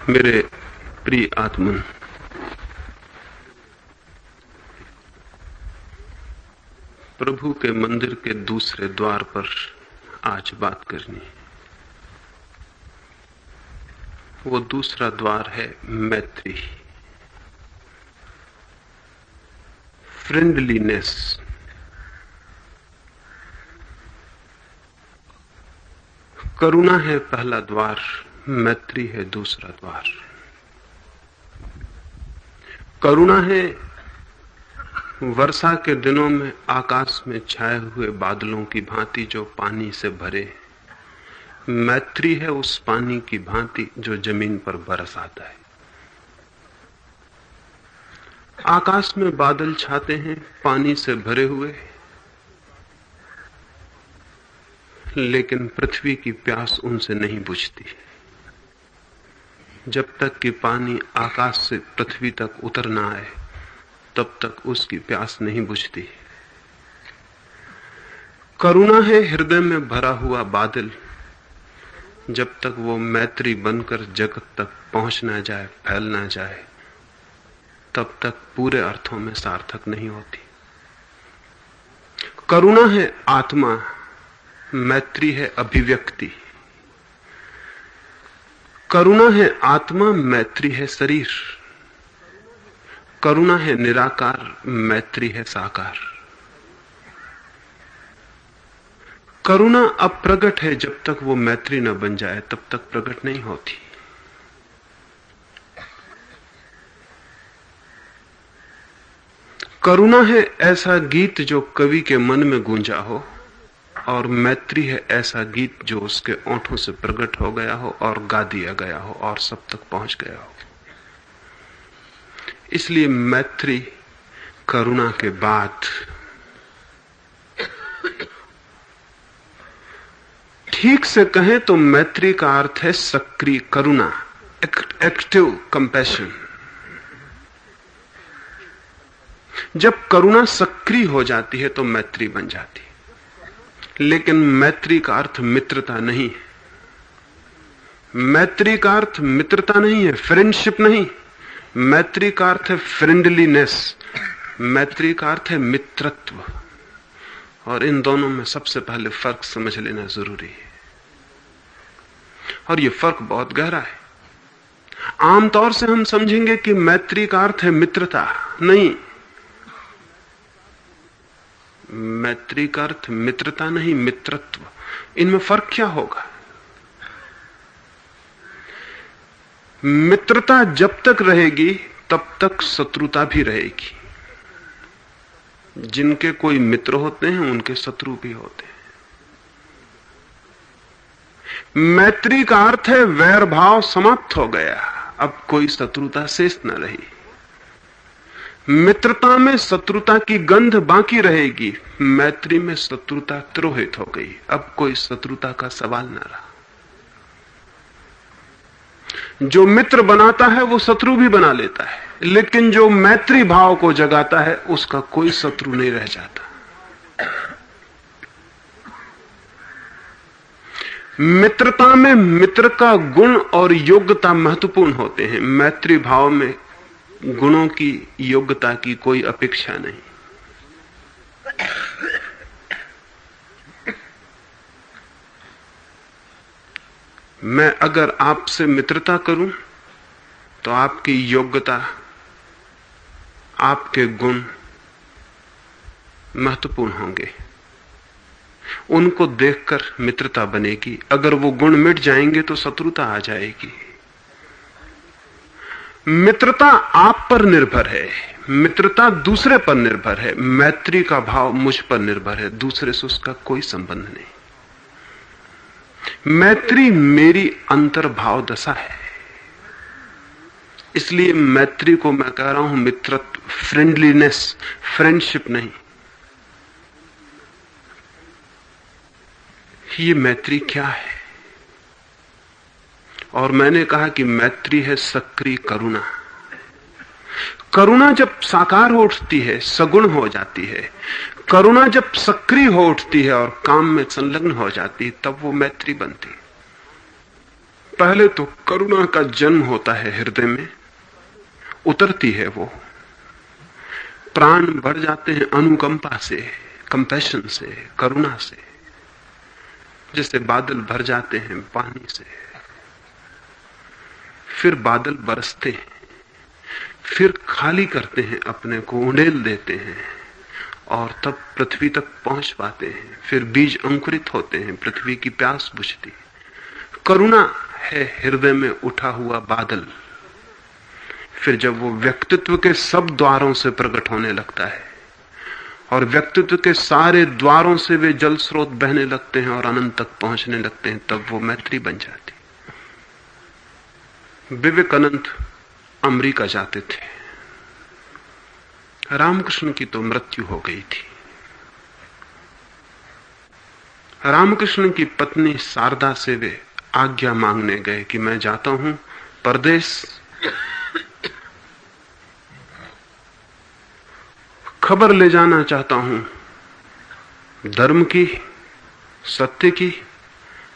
मेरे प्रिय आत्मन, प्रभु के मंदिर के दूसरे द्वार पर आज बात करनी है। वो दूसरा द्वार है मैत्री, फ्रेंडलीनेस। करुणा है पहला द्वार, मैत्री है दूसरा द्वार। करुणा है वर्षा के दिनों में आकाश में छाए हुए बादलों की भांति जो पानी से भरे। मैत्री है उस पानी की भांति जो जमीन पर बरस आता है। आकाश में बादल छाते हैं पानी से भरे हुए, लेकिन पृथ्वी की प्यास उनसे नहीं बुझती। जब तक कि पानी आकाश से पृथ्वी तक उतर ना आए तब तक उसकी प्यास नहीं बुझती। करुणा है हृदय में भरा हुआ बादल, जब तक वो मैत्री बनकर जगत तक पहुंच ना जाए, फैल ना जाए, तब तक पूरे अर्थों में सार्थक नहीं होती। करुणा है आत्मा, मैत्री है अभिव्यक्ति। करुणा है आत्मा, मैत्री है शरीर। करुणा है निराकार, मैत्री है साकार। करुणा अब प्रकट है, जब तक वो मैत्री न बन जाए तब तक प्रकट नहीं होती। करुणा है ऐसा गीत जो कवि के मन में गूंजा हो, और मैत्री है ऐसा गीत जो उसके ओंठों से प्रकट हो गया हो और गा दिया गया हो और सब तक पहुंच गया हो। इसलिए मैत्री करुणा के बाद, ठीक से कहें तो मैत्री का अर्थ है सक्रिय करुणा, एक्टिव कंपैशन। जब करुणा सक्रिय हो जाती है तो मैत्री बन जाती है। लेकिन मैत्री का अर्थ मित्रता नहीं है। मैत्री का अर्थ मित्रता नहीं है, फ्रेंडशिप नहीं। मैत्री का अर्थ है फ्रेंडलीनेस। मैत्री का अर्थ है मित्रत्व। और इन दोनों में सबसे पहले फर्क समझ लेना जरूरी है, और ये फर्क बहुत गहरा है। आमतौर से हम समझेंगे कि मैत्री का अर्थ है मित्रता। नहीं, मैत्री का अर्थ मित्रता नहीं, मित्रत्व। इनमें फर्क क्या होगा? मित्रता जब तक रहेगी तब तक शत्रुता भी रहेगी। जिनके कोई मित्र होते हैं उनके शत्रु भी होते हैं। मैत्री का अर्थ है वैर भाव समाप्त हो गया, अब कोई शत्रुता शेष न रही। मित्रता में शत्रुता की गंध बाकी रहेगी, मैत्री में शत्रुता तिरोहित हो गई, अब कोई शत्रुता का सवाल न रहा। जो मित्र बनाता है वो शत्रु भी बना लेता है, लेकिन जो मैत्री भाव को जगाता है उसका कोई शत्रु नहीं रह जाता। मित्रता में मित्र का गुण और योग्यता महत्वपूर्ण होते हैं। मैत्री भाव में गुणों की, योग्यता की कोई अपेक्षा नहीं। मैं अगर आपसे मित्रता करूं तो आपकी योग्यता, आपके गुण महत्वपूर्ण होंगे। उनको देखकर मित्रता बनेगी। अगर वो गुण मिट जाएंगे तो शत्रुता आ जाएगी। मित्रता आप पर निर्भर है, मित्रता दूसरे पर निर्भर है। मैत्री का भाव मुझ पर निर्भर है, दूसरे से उसका कोई संबंध नहीं। मैत्री मेरी अंतर्भाव दशा है। इसलिए मैत्री को मैं कह रहा हूं मित्रत्व, फ्रेंडलीनेस, फ्रेंडशिप नहीं। ये मैत्री क्या है? और मैंने कहा कि मैत्री है सक्रिय करुणा। करुणा जब साकार हो उठती है, सगुण हो जाती है। करुणा जब सक्रिय हो उठती है और काम में संलग्न हो जाती है, तब वो मैत्री बनती है। पहले तो करुणा का जन्म होता है हृदय में, उतरती है वो, प्राण बढ़ जाते हैं अनुकंपा से, कंपैशन से, करुणा से, जैसे बादल भर जाते हैं पानी से। फिर बादल बरसते हैं, फिर खाली करते हैं अपने को, उंडेल देते हैं और तब पृथ्वी तक पहुंच पाते हैं। फिर बीज अंकुरित होते हैं, पृथ्वी की प्यास बुझती। करुणा है हृदय में उठा हुआ बादल। फिर जब वो व्यक्तित्व के सब द्वारों से प्रकट होने लगता है और व्यक्तित्व के सारे द्वारों से वे जल स्रोत बहने लगते हैं और अनंत तक पहुंचने लगते हैं, तब वो मैत्री बन जाती। विवेकानंद अमेरिका जाते थे। रामकृष्ण की तो मृत्यु हो गई थी। रामकृष्ण की पत्नी शारदा से वे आज्ञा मांगने गए कि मैं जाता हूं परदेश, खबर ले जाना चाहता हूं धर्म की, सत्य की,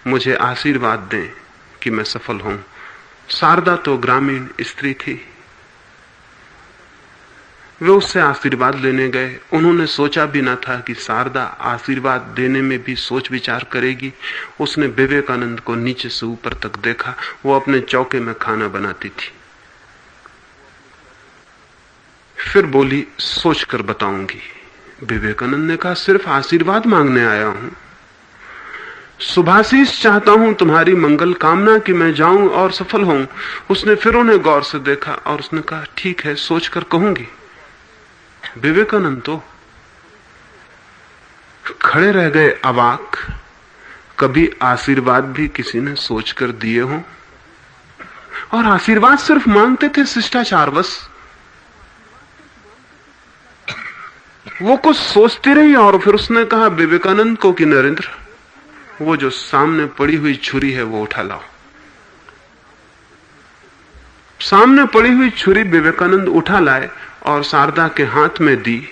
मुझे आशीर्वाद दें कि मैं सफल हूं। शारदा तो ग्रामीण स्त्री थी। वे उससे आशीर्वाद लेने गए। उन्होंने सोचा भी ना था कि शारदा आशीर्वाद देने में भी सोच विचार करेगी। उसने विवेकानंद को नीचे से ऊपर तक देखा। वो अपने चौके में खाना बनाती थी। फिर बोली, सोच कर बताऊंगी। विवेकानंद ने कहा, सिर्फ आशीर्वाद मांगने आया हूं, शुभाशीष चाहता हूं, तुम्हारी मंगल कामना कि मैं जाऊं और सफल हूं। उसने फिर उन्हें गौर से देखा और उसने कहा, ठीक है, सोच कर कहूंगी। विवेकानंद तो खड़े रह गए अवाक। कभी आशीर्वाद भी किसी ने सोचकर दिए हों? और आशीर्वाद सिर्फ मांगते थे शिष्टाचारवश। वो कुछ सोचती रही और फिर उसने कहा विवेकानंद को कि नरेंद्र, वो जो सामने पड़ी हुई छुरी है वो उठा लाओ। सामने पड़ी हुई छुरी विवेकानंद उठा लाए और शारदा के हाथ में दी।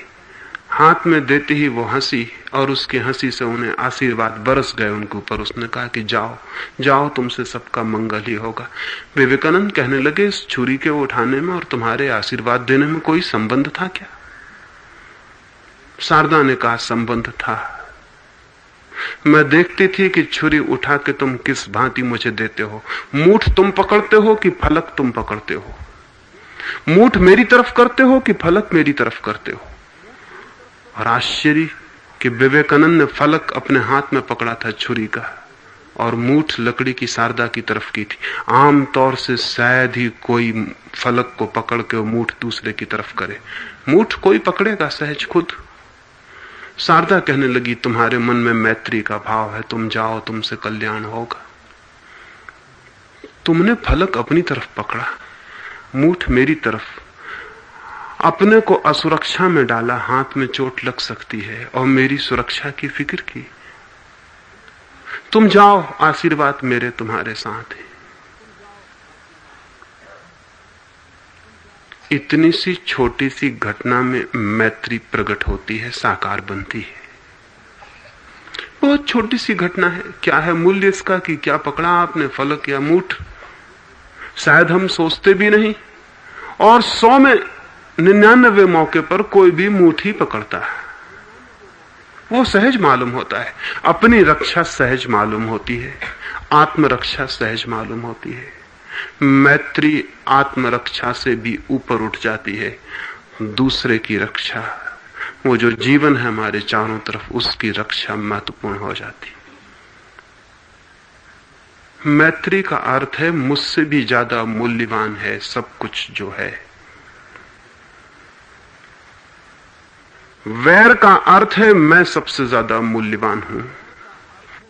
हाथ में देते ही वो हंसी और उसकी हंसी से उन्हें आशीर्वाद बरस गए उनके ऊपर। उसने कहा कि जाओ जाओ, तुमसे सबका मंगल ही होगा। विवेकानंद कहने लगे, इस छुरी के उठाने में और तुम्हारे आशीर्वाद देने में कोई संबंध था क्या? शारदा ने कहा, संबंध था। मैं देखती थी कि छुरी उठा के तुम किस भांति मुझे देते हो। मूठ तुम पकड़ते हो कि फलक तुम पकड़ते हो? मूठ मेरी तरफ करते हो कि फलक मेरी तरफ करते हो? और आश्चर्य कि विवेकानंद ने फलक अपने हाथ में पकड़ा था छुरी का, और मूठ लकड़ी की शारदा की तरफ की थी। आमतौर से शायद ही कोई फलक को पकड़ के मूठ दूसरे की तरफ करे। मूठ कोई पकड़ेगा सहज खुद। शारदा कहने लगी, तुम्हारे मन में मैत्री का भाव है, तुम जाओ, तुमसे कल्याण होगा। तुमने फलक अपनी तरफ पकड़ा, मूठ मेरी तरफ। अपने को असुरक्षा में डाला, हाथ में चोट लग सकती है, और मेरी सुरक्षा की फिक्र की। तुम जाओ, आशीर्वाद मेरे तुम्हारे साथ है। इतनी सी छोटी सी घटना में मैत्री प्रकट होती है, साकार बनती है। बहुत छोटी सी घटना है। क्या है मूल्य इसका कि क्या पकड़ा आपने, फलक या मूठ? शायद हम सोचते भी नहीं, और 100 में 99 मौके पर कोई भी मूठ ही पकड़ता है। वो सहज मालूम होता है। अपनी रक्षा सहज मालूम होती है, आत्मरक्षा सहज मालूम होती है। मैत्री आत्मरक्षा से भी ऊपर उठ जाती है। दूसरे की रक्षा, वो जो जीवन है हमारे चारों तरफ, उसकी रक्षा महत्वपूर्ण हो जाती। मैत्री का अर्थ है मुझसे भी ज्यादा मूल्यवान है सब कुछ जो है। वैर का अर्थ है मैं सबसे ज्यादा मूल्यवान हूं।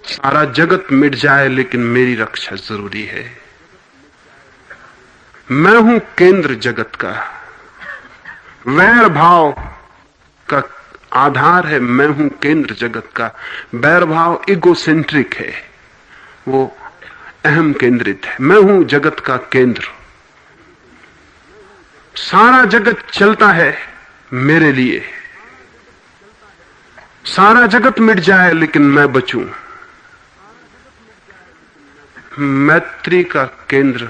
सारा जगत मिट जाए लेकिन मेरी रक्षा जरूरी है। मैं हूं केंद्र जगत का। वैर भाव का आधार है मैं हूं केंद्र जगत का। वैर भाव इगोसेंट्रिक है, वो अहम केंद्रित है। मैं हूं जगत का केंद्र। सारा जगत चलता है मेरे लिए। सारा जगत मिट जाए लेकिन मैं बचूं। मैत्री का केंद्र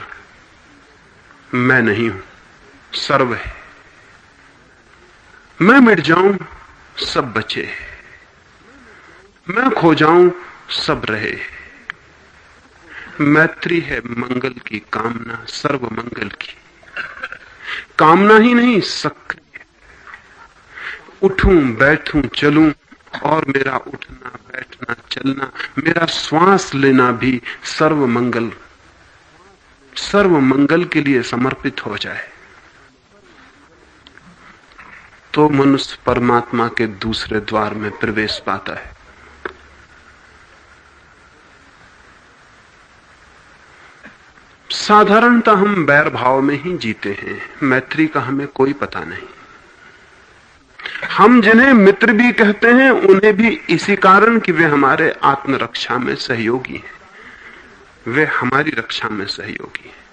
मैं नहीं हूं, सर्व है। मैं मिट जाऊं सब बचे, मैं खो जाऊं सब रहे। मैत्री है मंगल की कामना, सर्व मंगल की कामना ही नहीं, सक्रिय। उठूं बैठूं चलूं और मेरा उठना बैठना चलना, मेरा श्वास लेना भी सर्व मंगल के लिए समर्पित हो जाए, तो मनुष्य परमात्मा के दूसरे द्वार में प्रवेश पाता है। साधारणतः हम बैर भाव में ही जीते हैं, मैत्री का हमें कोई पता नहीं। हम जिन्हें मित्र भी कहते हैं उन्हें भी इसी कारण कि वे हमारे आत्मरक्षा में सहयोगी हैं, वे हमारी रक्षा में सहयोगी हैं।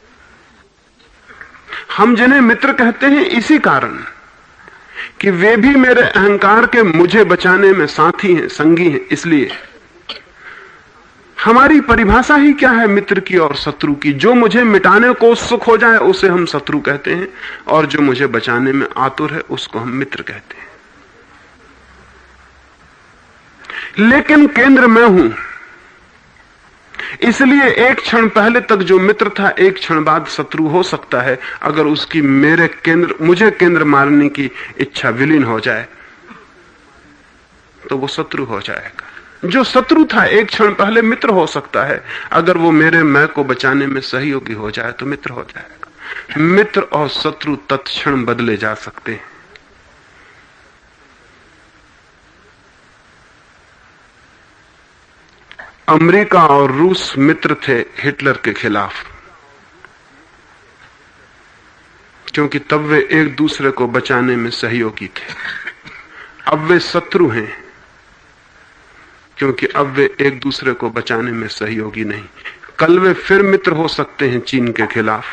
हम जिन्हें मित्र कहते हैं इसी कारण कि वे भी मेरे अहंकार के मुझे बचाने में साथी हैं, संगी हैं। इसलिए हमारी परिभाषा ही क्या है मित्र की और शत्रु की? जो मुझे मिटाने को उत्सुक हो जाए उसे हम शत्रु कहते हैं, और जो मुझे बचाने में आतुर है उसको हम मित्र कहते हैं। लेकिन केंद्र मैं हूं, इसलिए एक क्षण पहले तक जो मित्र था एक क्षण बाद शत्रु हो सकता है। अगर उसकी मुझे केंद्र मारने की इच्छा विलीन हो जाए तो वो शत्रु हो जाएगा। जो शत्रु था एक क्षण पहले मित्र हो सकता है, अगर वो मेरे मैं को बचाने में सहयोगी हो जाए तो मित्र हो जाएगा। मित्र और शत्रु तत्क्षण बदले जा सकते हैं। अमेरिका और रूस मित्र थे हिटलर के खिलाफ, क्योंकि तब वे एक दूसरे को बचाने में सहयोगी थे। अब वे शत्रु हैं क्योंकि अब वे एक दूसरे को बचाने में सहयोगी नहीं। कल वे फिर मित्र हो सकते हैं चीन के खिलाफ,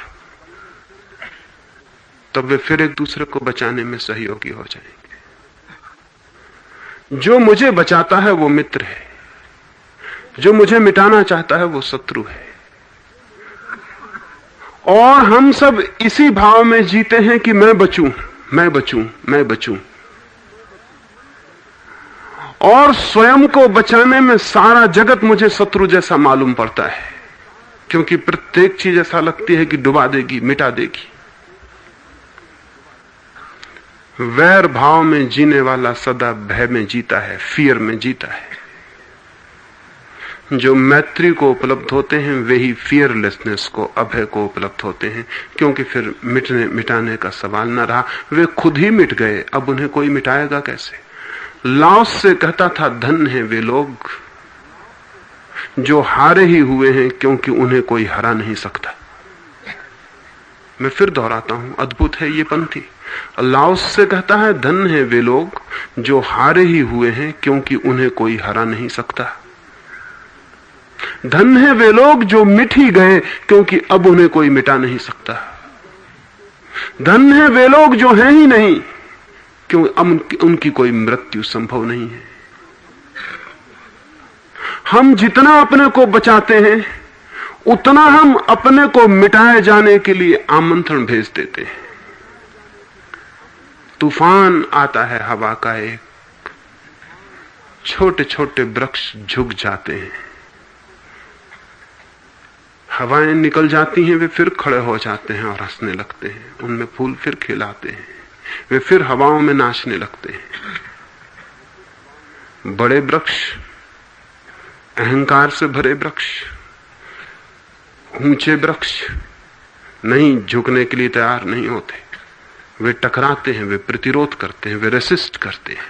तब वे फिर एक दूसरे को बचाने में सहयोगी हो जाएंगे। जो मुझे बचाता है वो मित्र है, जो मुझे मिटाना चाहता है वो शत्रु है। और हम सब इसी भाव में जीते हैं कि मैं बचूं, मैं बचूं, मैं बचूं। और स्वयं को बचाने में सारा जगत मुझे शत्रु जैसा मालूम पड़ता है, क्योंकि प्रत्येक चीज ऐसा लगती है कि डुबा देगी, मिटा देगी। वैर भाव में जीने वाला सदा भय में जीता है, फियर में जीता है। जो मैत्री को उपलब्ध होते हैं वे ही फियरलेसनेस को, अभय को उपलब्ध होते हैं, क्योंकि फिर मिटाने का सवाल न रहा। वे खुद ही मिट गए, अब उन्हें कोई मिटाएगा कैसे? लाओस से कहता था, धन है वे लोग जो हारे ही हुए हैं, क्योंकि उन्हें कोई हरा नहीं सकता। मैं फिर दोहराता हूं, अद्भुत है ये पंक्ति। लाओस से कहता है, धन है वे लोग जो हारे ही हुए हैं, क्योंकि उन्हें कोई हरा नहीं सकता। धन है वे लोग जो मिट ही गए, क्योंकि अब उन्हें कोई मिटा नहीं सकता। धन है वे लोग जो हैं ही नहीं, क्योंकि अब उनकी कोई मृत्यु संभव नहीं है। हम जितना अपने को बचाते हैं उतना हम अपने को मिटाए जाने के लिए आमंत्रण भेज देते हैं। तूफान आता है हवा का एक, छोटे छोटे वृक्ष झुक जाते हैं, हवाएं निकल जाती हैं, वे फिर खड़े हो जाते हैं और हंसने लगते हैं, उनमें फूल फिर खिलाते हैं, वे फिर हवाओं में नाचने लगते हैं। बड़े वृक्ष, अहंकार से भरे वृक्ष, ऊंचे वृक्ष नहीं झुकने के लिए तैयार नहीं होते। वे टकराते हैं, वे प्रतिरोध करते हैं, वे रेसिस्ट करते हैं,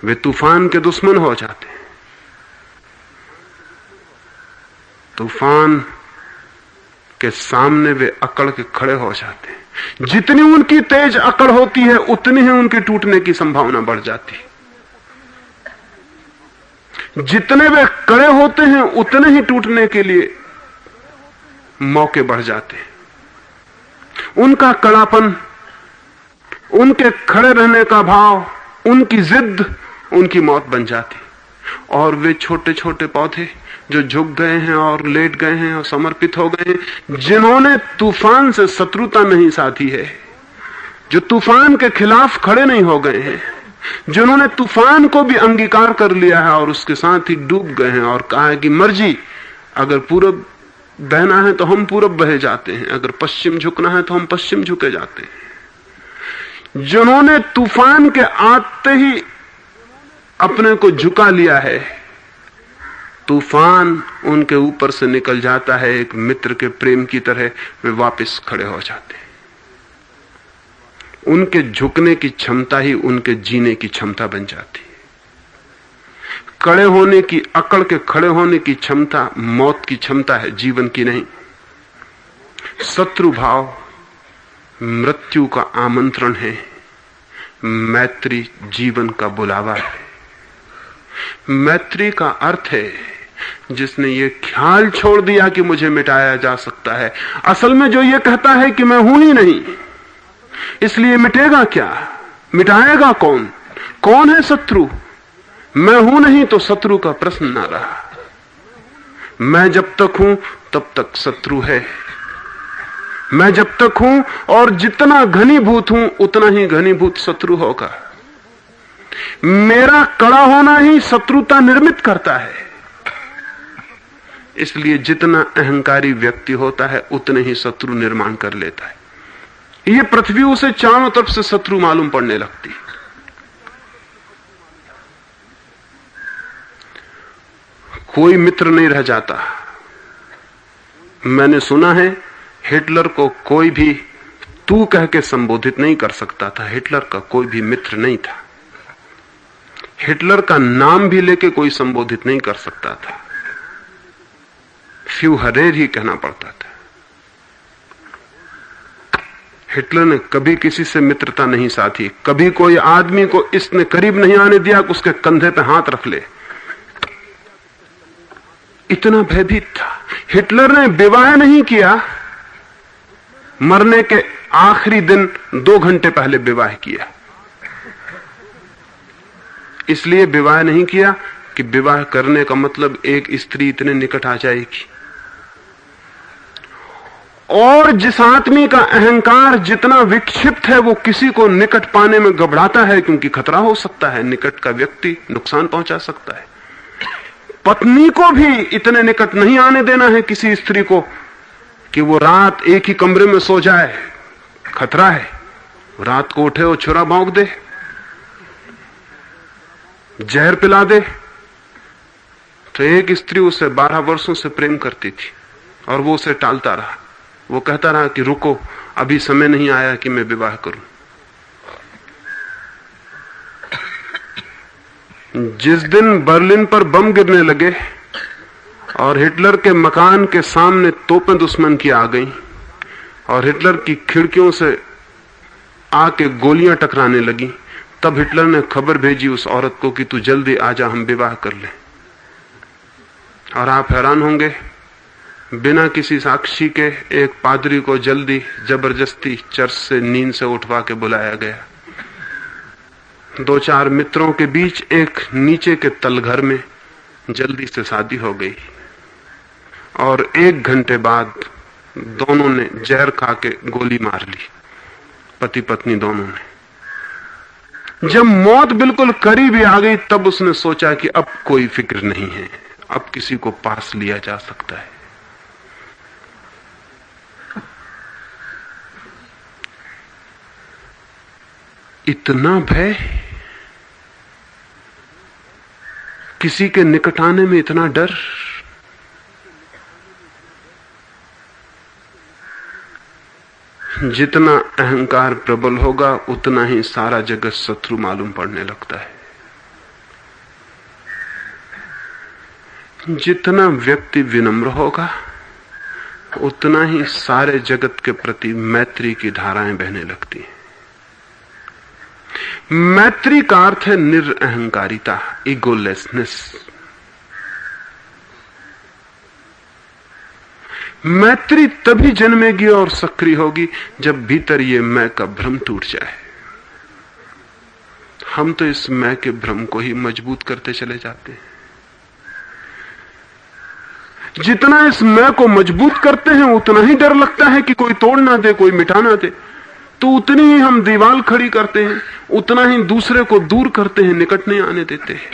वे तूफान के दुश्मन हो जाते हैं। तूफान के सामने वे अकड़ के खड़े हो जाते हैं। जितनी उनकी तेज अकड़ होती है उतनी ही उनके टूटने की संभावना बढ़ जाती है। जितने वे कड़े होते हैं उतने ही टूटने के लिए मौके बढ़ जाते हैं। उनका कड़ापन, उनके खड़े रहने का भाव, उनकी जिद उनकी मौत बन जाती। और वे छोटे छोटे पौधे जो झुक गए हैं और लेट गए हैं और समर्पित हो गए हैं, जिन्होंने तूफान से शत्रुता नहीं साधी है, जो तूफान के खिलाफ खड़े नहीं हो गए हैं, जिन्होंने तूफान को भी अंगीकार कर लिया है और उसके साथ ही डूब गए हैं और कहा है कि मर्जी, अगर पूरब बहना है तो हम पूरब बहे जाते हैं, अगर पश्चिम झुकना है तो हम पश्चिम झुके जाते हैं। जिन्होंने तूफान के आते ही अपने को झुका लिया है, तूफान उनके ऊपर से निकल जाता है, एक मित्र के प्रेम की तरह वे वापस खड़े हो जाते हैं। उनके झुकने की क्षमता ही उनके जीने की क्षमता बन जाती है। खड़े होने की, अकड़ के खड़े होने की क्षमता मौत की क्षमता है, जीवन की नहीं। शत्रु भाव मृत्यु का आमंत्रण है, मैत्री जीवन का बुलावा है। मैत्री का अर्थ है जिसने ये ख्याल छोड़ दिया कि मुझे मिटाया जा सकता है। असल में जो ये कहता है कि मैं हूं ही नहीं, इसलिए मिटेगा क्या, मिटाएगा कौन, कौन है शत्रु? मैं हूं नहीं तो शत्रु का प्रश्न ना रहा। मैं जब तक हूं तब तक शत्रु है। मैं जब तक हूं और जितना घनीभूत हूं उतना ही घनीभूत शत्रु होगा। मेरा कड़ा होना ही शत्रुता निर्मित करता है। इसलिए जितना अहंकारी व्यक्ति होता है उतने ही शत्रु निर्माण कर लेता है। ये पृथ्वी उसे चारों तरफ से शत्रु मालूम पड़ने लगती। कोई मित्र नहीं रह जाता। मैंने सुना है हिटलर को कोई भी तू कह के संबोधित नहीं कर सकता था। हिटलर का कोई भी मित्र नहीं था। हिटलर का नाम भी लेके कोई संबोधित नहीं कर सकता था। फ्यूहरेर ही कहना पड़ता था। हिटलर ने कभी किसी से मित्रता नहीं साधी। कभी कोई आदमी को इसने करीब नहीं आने दिया कि उसके कंधे पे हाथ रख ले। इतना भयभीत था। हिटलर ने विवाह नहीं किया, मरने के आखिरी दिन 2 घंटे पहले विवाह किया। इसलिए विवाह नहीं किया कि विवाह करने का मतलब एक स्त्री इतने निकट आ जाएगी। और जिस आदमी का अहंकार जितना विक्षिप्त है वो किसी को निकट पाने में घबराता है, क्योंकि खतरा हो सकता है, निकट का व्यक्ति नुकसान पहुंचा सकता है। पत्नी को भी इतने निकट नहीं आने देना है किसी स्त्री को कि वो रात एक ही कमरे में सो जाए, खतरा है। रात को उठे और छुरा भौंक दे, जहर पिला दे। तो एक स्त्री उसे 12 वर्षों से प्रेम करती थी और वो उसे टालता रहा। वो कहता रहा कि रुको, अभी समय नहीं आया कि मैं विवाह करूं। जिस दिन बर्लिन पर बम गिरने लगे और हिटलर के मकान के सामने तोपें दुश्मन की आ गईं और हिटलर की खिड़कियों से आके गोलियां टकराने लगी, तब हिटलर ने खबर भेजी उस औरत को कि तू जल्दी आजा, हम विवाह कर लें। और आप हैरान होंगे, बिना किसी साक्षी के एक पादरी को जल्दी जबरदस्ती चर्च से नींद से उठवा के बुलाया गया। 2-4 मित्रों के बीच एक नीचे के तलघर में जल्दी से शादी हो गई और 1 घंटे बाद दोनों ने जहर खा के गोली मार ली, पति पत्नी दोनों ने। जब मौत बिल्कुल करीब ही आ गई तब उसने सोचा कि अब कोई फिक्र नहीं है, अब किसी को पास लिया जा सकता है। इतना भय, किसी के निकट आने में इतना डर। जितना अहंकार प्रबल होगा उतना ही सारा जगत शत्रु मालूम पड़ने लगता है। जितना व्यक्ति विनम्र होगा उतना ही सारे जगत के प्रति मैत्री की धाराएं बहने लगती हैं। मैत्री का अर्थ है निरअहंकारिता, ईगोलेसनेस। मैत्री तभी जन्मेगी और सक्रिय होगी जब भीतर ये मैं का भ्रम टूट जाए। हम तो इस मैं के भ्रम को ही मजबूत करते चले जाते हैं। जितना इस मैं को मजबूत करते हैं उतना ही डर लगता है कि कोई तोड़ ना दे, कोई मिटा ना दे। तो उतनी ही हम दीवार खड़ी करते हैं, उतना ही दूसरे को दूर करते हैं, निकट नहीं आने देते हैं।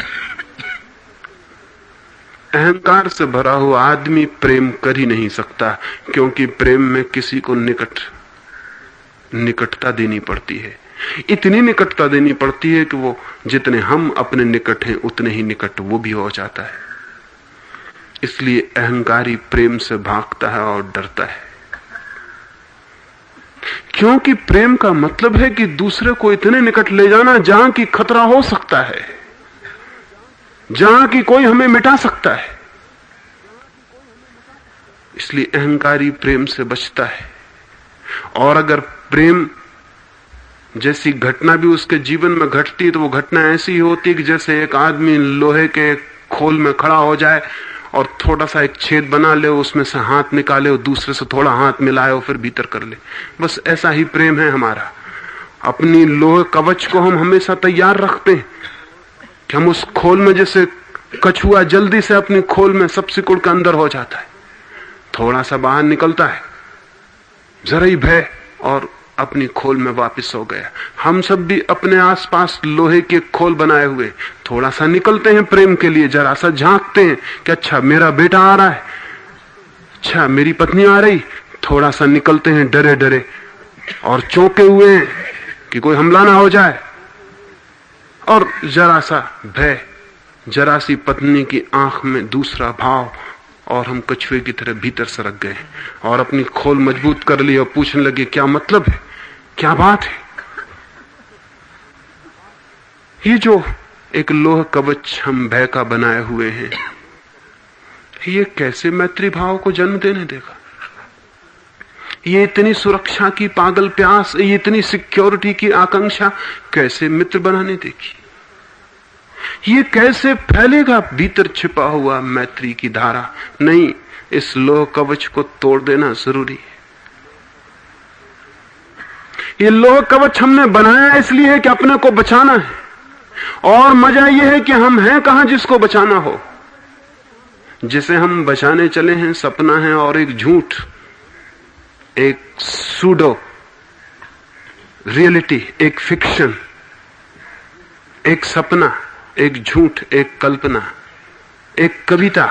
अहंकार से भरा हुआ आदमी प्रेम कर ही नहीं सकता, क्योंकि प्रेम में किसी को निकटता देनी पड़ती है। इतनी निकटता देनी पड़ती है कि वो जितने हम अपने निकट हैं उतने ही निकट वो भी हो जाता है। इसलिए अहंकारी प्रेम से भागता है और डरता है, क्योंकि प्रेम का मतलब है कि दूसरे को इतने निकट ले जाना जहां की खतरा हो सकता है, जहां की कोई हमें मिटा सकता है। इसलिए अहंकारी प्रेम से बचता है। और अगर प्रेम जैसी घटना भी उसके जीवन में घटती है तो वो घटना ऐसी होती है कि जैसे एक आदमी लोहे के खोल में खड़ा हो जाए और थोड़ा सा एक छेद बना ले, उसमें से हाथ निकाले और दूसरे से थोड़ा हाथ मिलाए और फिर भीतर कर ले। बस ऐसा ही प्रेम है हमारा। अपनी लोहे कवच को हम हमेशा तैयार रखते हैं कि हम उस खोल में, जैसे कछुआ जल्दी से अपनी खोल में सब सिकुड़ के अंदर हो जाता है, थोड़ा सा बाहर निकलता है, जरा ही भय और अपनी खोल में वापस हो गया। हम सब भी अपने आसपास लोहे के खोल बनाए हुए थोड़ा सा निकलते हैं प्रेम के लिए, जरा सा झांकते हैं कि अच्छा मेरा बेटा आ रहा है, अच्छा मेरी पत्नी आ रही, थोड़ा सा निकलते हैं डरे डरे और चौंके हुए हैं कि कोई हमला ना हो जाए, और जरा सा भय, जरा सी पत्नी की आंख में दूसरा भाव, और हम कछुए की तरह भीतर सरक गए और अपनी खोल मजबूत कर ली और पूछने लगे क्या मतलब है, क्या बात है। ये जो एक लोह कवच हम भय का बनाए हुए हैं, ये कैसे मैत्री भाव को जन्म देने देगा। ये इतनी सुरक्षा की पागल प्यास, ये इतनी सिक्योरिटी की आकांक्षा कैसे मित्र बनाने देगी। ये कैसे फैलेगा भीतर छिपा हुआ मैत्री की धारा। नहीं, इस लोह कवच को तोड़ देना जरूरी है। ये लोह कवच हमने बनाया इसलिए है कि अपने को बचाना है, और मजा यह है कि हम हैं कहां जिसको बचाना हो। जिसे हम बचाने चले हैं सपना है और एक झूठ, एक सूडो रियलिटी, एक फिक्शन, एक सपना, एक झूठ, एक कल्पना, एक कविता।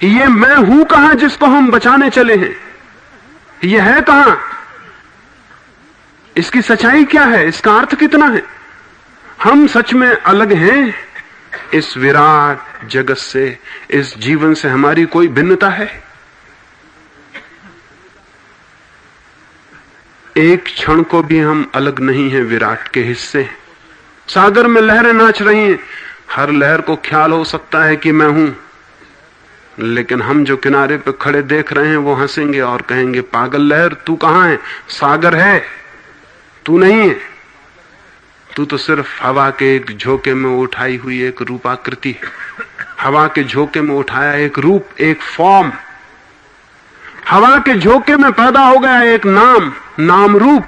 ये मैं हूं कहां जिसको हम बचाने चले हैं, ये है कहां, इसकी सच्चाई क्या है, इसका अर्थ कितना है। हम सच में अलग हैं इस विराट जगत से, इस जीवन से हमारी कोई भिन्नता है। एक क्षण को भी हम अलग नहीं हैं, विराट के हिस्से हैं। सागर में लहरें नाच रही हैं, हर लहर को ख्याल हो सकता है कि मैं हूं, लेकिन हम जो किनारे पे खड़े देख रहे हैं वो हंसेंगे और कहेंगे पागल लहर, तू कहां है, सागर है, तू नहीं है, तू तो सिर्फ हवा के एक झोंके में उठाई हुई एक रूपाकृति है। हवा के झोंके में उठाया एक रूप, एक फॉर्म, हवा के झोंके में पैदा हो गया एक नाम, नाम रूप।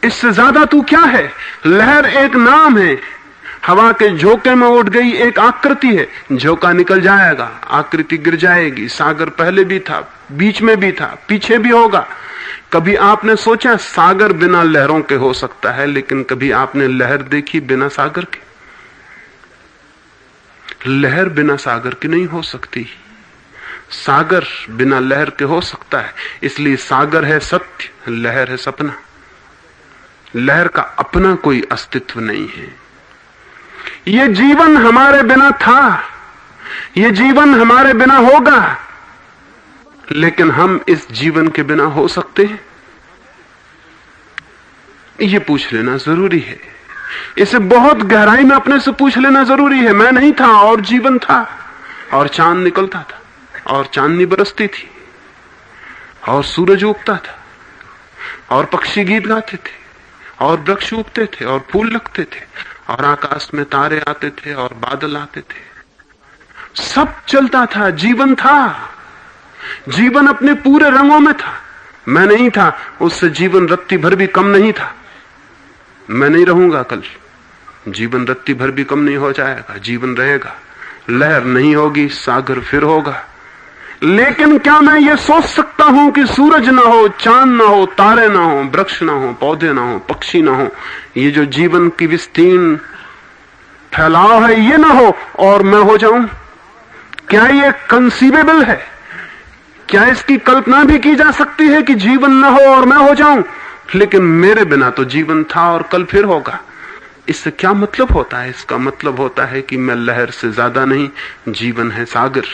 इससे ज्यादा तू क्या है। लहर एक नाम है, हवा के झोंके में उठ गई एक आकृति है, झोंका निकल जाएगा, आकृति गिर जाएगी। सागर पहले भी था, बीच में भी था, पीछे भी होगा। कभी आपने सोचा सागर बिना लहरों के हो सकता है, लेकिन कभी आपने लहर देखी बिना सागर के? लहर बिना सागर की नहीं हो सकती, सागर बिना लहर के हो सकता है। इसलिए सागर है सत्य, लहर है सपना। लहर का अपना कोई अस्तित्व नहीं है। ये जीवन हमारे बिना था, ये जीवन हमारे बिना होगा, लेकिन हम इस जीवन के बिना हो सकते हैं? ये पूछ लेना जरूरी है। इसे बहुत गहराई में अपने से पूछ लेना जरूरी है। मैं नहीं था और जीवन था, और चांद निकलता था, और चांदनी बरसती थी, और सूरज उगता था, और पक्षी गीत गाते थे, और वृक्ष उगते थे, और फूल लगते थे, और आकाश में तारे आते थे, और बादल आते थे। सब चलता था, जीवन था। जीवन अपने पूरे रंगों में था। मैं नहीं था, उससे जीवन रत्ती भर भी कम नहीं था। मैं नहीं रहूंगा कल, जीवन रत्ती भर भी कम नहीं हो जाएगा, जीवन रहेगा। लहर नहीं होगी, सागर फिर होगा। लेकिन क्या मैं ये सोच सकता हूं कि सूरज ना हो, चांद ना हो, तारे ना हो, वृक्ष ना हो, पौधे ना हो, पक्षी ना हो, ये जो जीवन की विस्तीर्ण फैलाव है ये ना हो और मैं हो जाऊं? क्या ये कंसीवेबल है? क्या इसकी कल्पना भी की जा सकती है कि जीवन ना हो और मैं हो जाऊं? लेकिन मेरे बिना तो जीवन था और कल फिर होगा। इससे क्या मतलब होता है? इसका मतलब होता है कि मैं लहर से ज्यादा नहीं, जीवन है सागर।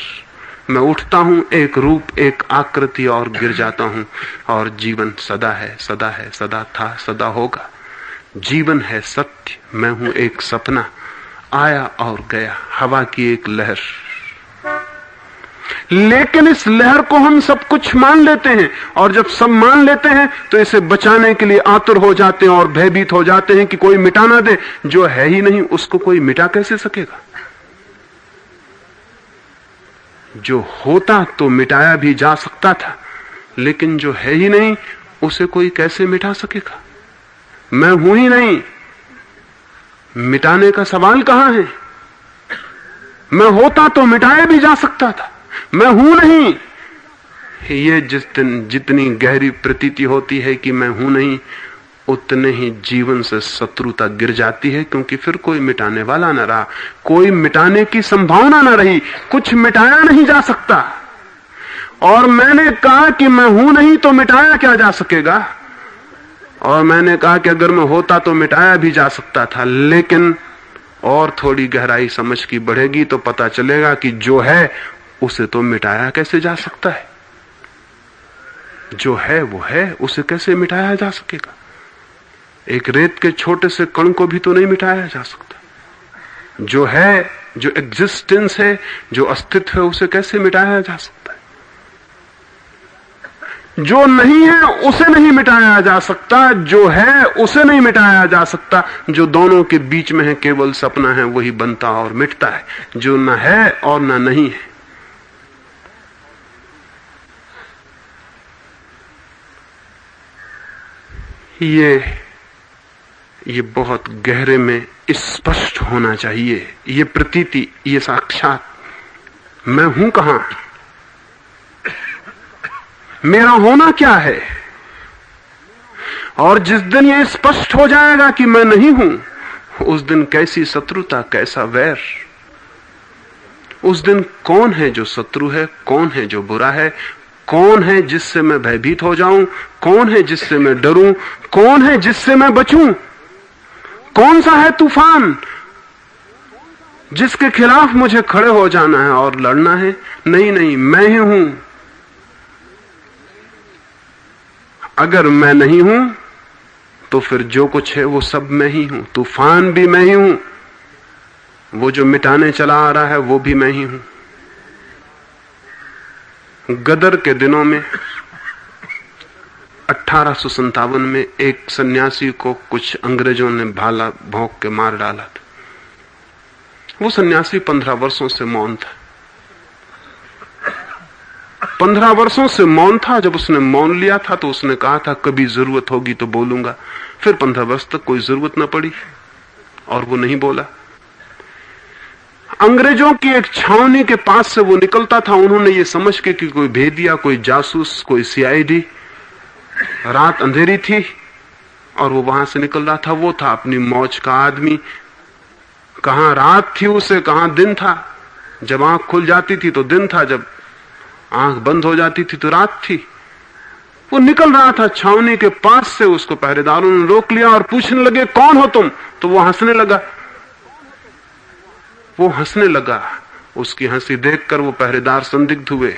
मैं उठता हूं एक रूप, एक आकृति और गिर जाता हूं, और जीवन सदा है, सदा है, सदा था, सदा होगा। जीवन है सत्य, मैं हूं एक सपना, आया और गया, हवा की एक लहर। लेकिन इस लहर को हम सब कुछ मान लेते हैं, और जब सब मान लेते हैं तो इसे बचाने के लिए आतुर हो जाते हैं और भयभीत हो जाते हैं कि कोई मिटा ना दे। जो है ही नहीं उसको कोई मिटा कैसे सकेगा? जो होता तो मिटाया भी जा सकता था, लेकिन जो है ही नहीं उसे कोई कैसे मिटा सकेगा? मैं हूं ही नहीं, मिटाने का सवाल कहां है? मैं होता तो मिटाया भी जा सकता था, मैं हूं नहीं। ये जितनी गहरी प्रतीति होती है कि मैं हूं नहीं, उतने ही जीवन से शत्रुता गिर जाती है, क्योंकि फिर कोई मिटाने वाला न रहा, कोई मिटाने की संभावना न रही, कुछ मिटाया नहीं जा सकता। और मैंने कहा कि मैं हूं नहीं तो मिटाया क्या जा सकेगा? और मैंने कहा कि अगर मैं होता तो मिटाया भी जा सकता था, लेकिन और थोड़ी गहराई समझ की बढ़ेगी तो पता चलेगा कि जो है उसे तो मिटाया कैसे जा सकता है। जो है वो है, उसे कैसे मिटाया जा सकेगा? एक रेत के छोटे से कण को भी तो नहीं मिटाया जा सकता। जो है, जो एग्जिस्टेंस है, जो अस्तित्व है, उसे कैसे मिटाया जा सकता है? जो नहीं है उसे नहीं मिटाया जा सकता, जो है उसे नहीं मिटाया जा सकता। जो दोनों के बीच में है केवल सपना है, वही बनता और मिटता है। जो न है और न नहीं है। ये बहुत गहरे में स्पष्ट होना चाहिए, ये प्रतीति, ये साक्षात। मैं हूं कहां? मेरा होना क्या है? और जिस दिन ये स्पष्ट हो जाएगा कि मैं नहीं हूं, उस दिन कैसी शत्रुता, कैसा वैर। उस दिन कौन है जो शत्रु है, कौन है जो बुरा है, कौन है जिससे मैं भयभीत हो जाऊं, कौन है जिससे मैं डरूं, कौन है जिससे मैं बचूं? कौन सा है तूफान जिसके खिलाफ मुझे खड़े हो जाना है और लड़ना है? नहीं नहीं, मैं ही हूं। अगर मैं नहीं हूं तो फिर जो कुछ है वो सब मैं ही हूं। तूफान भी मैं ही हूं, वो जो मिटाने चला आ रहा है वो भी मैं ही हूं। गदर के दिनों में 1857 में एक सन्यासी को कुछ अंग्रेजों ने भाला भौंक के मार डाला था। वो सन्यासी 15 वर्षों से मौन था। 15 वर्षों से मौन था। जब उसने मौन लिया था तो उसने कहा था कभी जरूरत होगी तो बोलूंगा। फिर 15 वर्ष तक कोई जरूरत न पड़ी और वो नहीं बोला। अंग्रेजों की एक छावनी के पास से वो निकलता था। उन्होंने ये समझ के कि कोई भेदिया, कोई जासूस, कोई सीआईडी, रात अंधेरी थी और वो वहां से निकल रहा था। वो था अपनी मौज का आदमी। कहां रात थी उसे, कहां दिन था। जब आंख खुल जाती थी तो दिन था, जब आंख बंद हो जाती थी तो रात थी। वो निकल रहा था छावनी के पास से। उसको पहरेदारों ने रोक लिया और पूछने लगे कौन हो तुम? तो वो हंसने लगा। वो हंसने लगा। उसकी हंसी देखकर वो पहरेदार संदिग्ध हुए।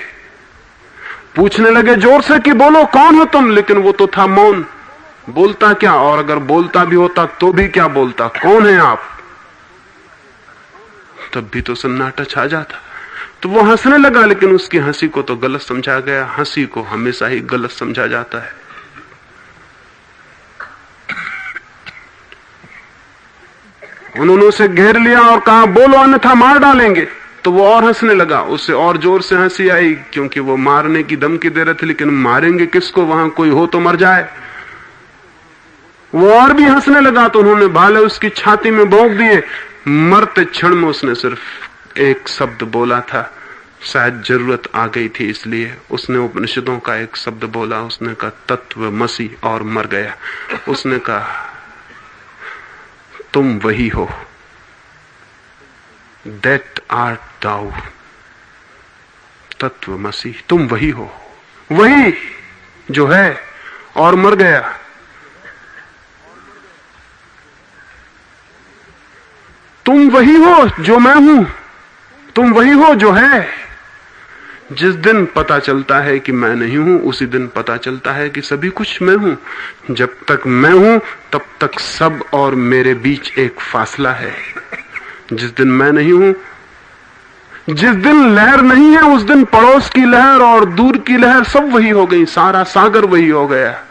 पूछने लगे जोर से कि बोलो कौन हो तुम? लेकिन वो तो था मौन। बोलता क्या? और अगर बोलता भी होता तो भी क्या बोलता? कौन है आप? तब भी तो सन्नाटा छा जाता। तो वो हंसने लगा, लेकिन उसकी हंसी को तो गलत समझा गया। हंसी को हमेशा ही गलत समझा जाता है। उन्होंने उसे घेर लिया और कहा बोलो अन्यथा मार डालेंगे। तो वो और हंसने लगा। उसे और जोर से हंसी आई, क्योंकि वो मारने की धमकी दे रहे थे। लेकिन मारेंगे किसको? वहां कोई हो तो मर जाए। वो और भी हंसने लगा। तो उन्होंने भाले उसकी छाती में भोंक दिए। मरते क्षण में उसने सिर्फ एक शब्द बोला था, शायद जरूरत आ गई थी इसलिए उसने उपनिषदों का एक शब्द बोला। उसने कहा तत्वमसि और मर गया। उसने कहा तुम वही हो, दैट आर्ट दाउ। तत्वमसि, तुम वही हो, वही जो है और मर गया। तुम वही हो जो मैं हूं, तुम वही हो जो है। जिस दिन पता चलता है कि मैं नहीं हूं, उसी दिन पता चलता है कि सभी कुछ मैं हूं। जब तक मैं हूं तब तक सब और मेरे बीच एक फासला है। जिस दिन मैं नहीं हूं, जिस दिन लहर नहीं है, उस दिन पड़ोस की लहर और दूर की लहर सब वही हो गई, सारा सागर वही हो गया।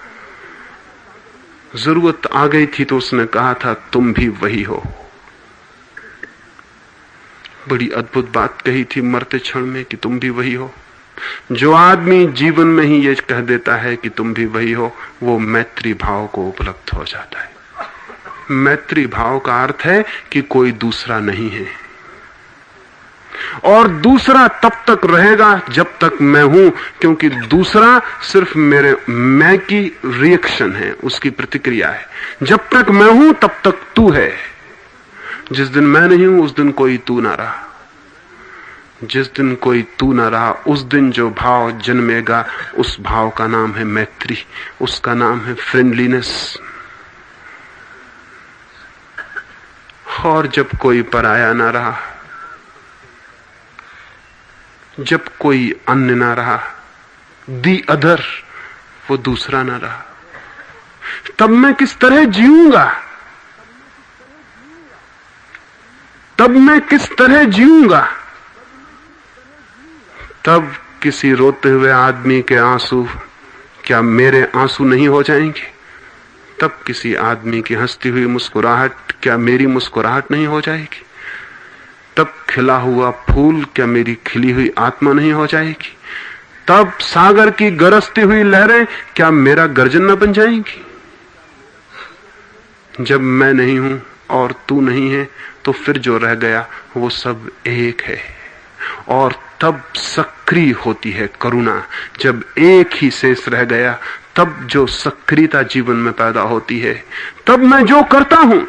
जरूरत आ गई थी तो उसने कहा था तुम भी वही हो। बड़ी अद्भुत बात कही थी मरते क्षण में कि तुम भी वही हो। जो आदमी जीवन में ही ये कह देता है कि तुम भी वही हो, वो मैत्री भाव को उपलब्ध हो जाता है। मैत्री भाव का अर्थ है कि कोई दूसरा नहीं है, और दूसरा तब तक रहेगा जब तक मैं हूं, क्योंकि दूसरा सिर्फ मेरे मैं की रिएक्शन है, उसकी प्रतिक्रिया है। जब तक मैं हूं तब तक तू है। जिस दिन मैं नहीं हूं उस दिन कोई तू ना रहा। जिस दिन कोई तू ना रहा, उस दिन जो भाव जन्मेगा उस भाव का नाम है मैत्री, उसका नाम है फ्रेंडलीनेस। और जब कोई पराया ना रहा, जब कोई अन्य ना रहा, दी अदर, वो दूसरा ना रहा, तब मैं किस तरह जीऊंगा? तब मैं किस तरह जीऊंगा? तब किसी रोते हुए आदमी के आंसू क्या मेरे आंसू नहीं हो जाएंगे? तब किसी आदमी की हंसती हुई मुस्कुराहट क्या मेरी मुस्कुराहट नहीं हो जाएगी? तब खिला हुआ फूल क्या मेरी खिली हुई आत्मा नहीं हो जाएगी? तब सागर की गरजती हुई लहरें क्या मेरा गर्जन न बन जाएंगी? जब मैं नहीं हूं और तू नहीं है, तो फिर जो रह गया वो सब एक है। और तब सक्रिय होती है करुणा। जब एक ही शेष रह गया, तब जो सक्रियता जीवन में पैदा होती है। तब मैं जो करता हूं,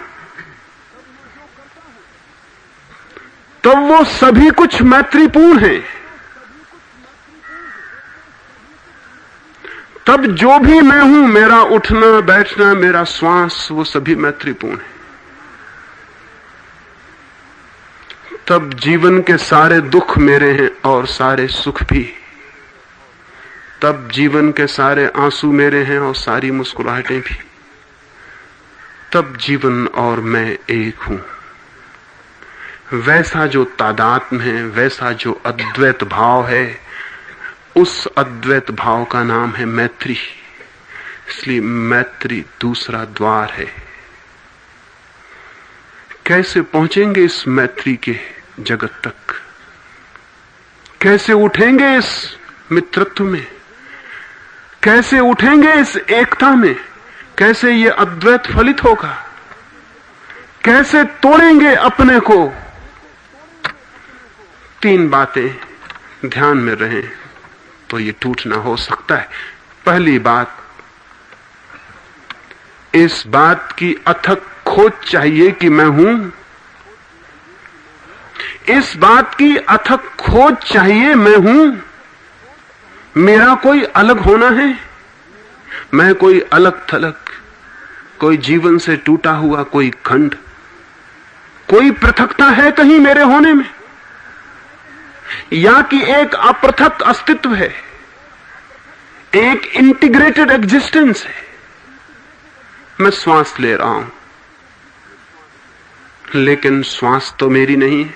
तब वो सभी कुछ मैत्रीपूर्ण है। तब जो भी मैं हूं, मेरा उठना बैठना, मेरा श्वास, वो सभी मैत्रीपूर्ण है। तब जीवन के सारे दुख मेरे हैं और सारे सुख भी। तब जीवन के सारे आंसू मेरे हैं और सारी मुस्कुराहटें भी। तब जीवन और मैं एक हूं। वैसा जो तादात्म्य है, वैसा जो अद्वैत भाव है, उस अद्वैत भाव का नाम है मैत्री। इसलिए मैत्री दूसरा द्वार है। कैसे पहुंचेंगे इस मैत्री के जगत तक? कैसे उठेंगे इस मित्रत्व में? कैसे उठेंगे इस एकता में? कैसे ये अद्वैत फलित होगा? कैसे तोड़ेंगे अपने को? तीन बातें ध्यान में रहें तो ये टूटना हो सकता है। पहली बात, इस बात की अथक खोज चाहिए कि मैं हूं। इस बात की अथक खोज चाहिए मैं हूं। मेरा कोई अलग होना है। मैं कोई अलग थलग, कोई जीवन से टूटा हुआ कोई खंड, कोई पृथकता है कहीं मेरे होने में, या कि एक अपृथक अस्तित्व है, एक इंटीग्रेटेड एग्जिस्टेंस है। मैं श्वास ले रहा हूं, लेकिन श्वास तो मेरी नहीं है।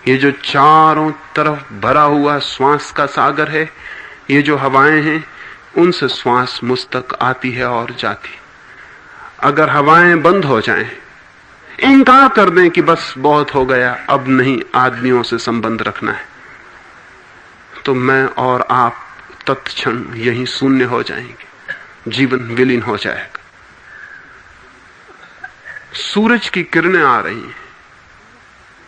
ये जो चारों तरफ भरा हुआ श्वास का सागर है, ये जो हवाएं हैं, उनसे श्वास मुझ तक आती है और जाती। अगर हवाएं बंद हो जाएं, इनकार कर दें कि बस बहुत हो गया, अब नहीं आदमियों से संबंध रखना है, तो मैं और आप तत्क्षण यहीं शून्य हो जाएंगे, जीवन विलीन हो जाएगा। सूरज की किरणें आ रही हैं,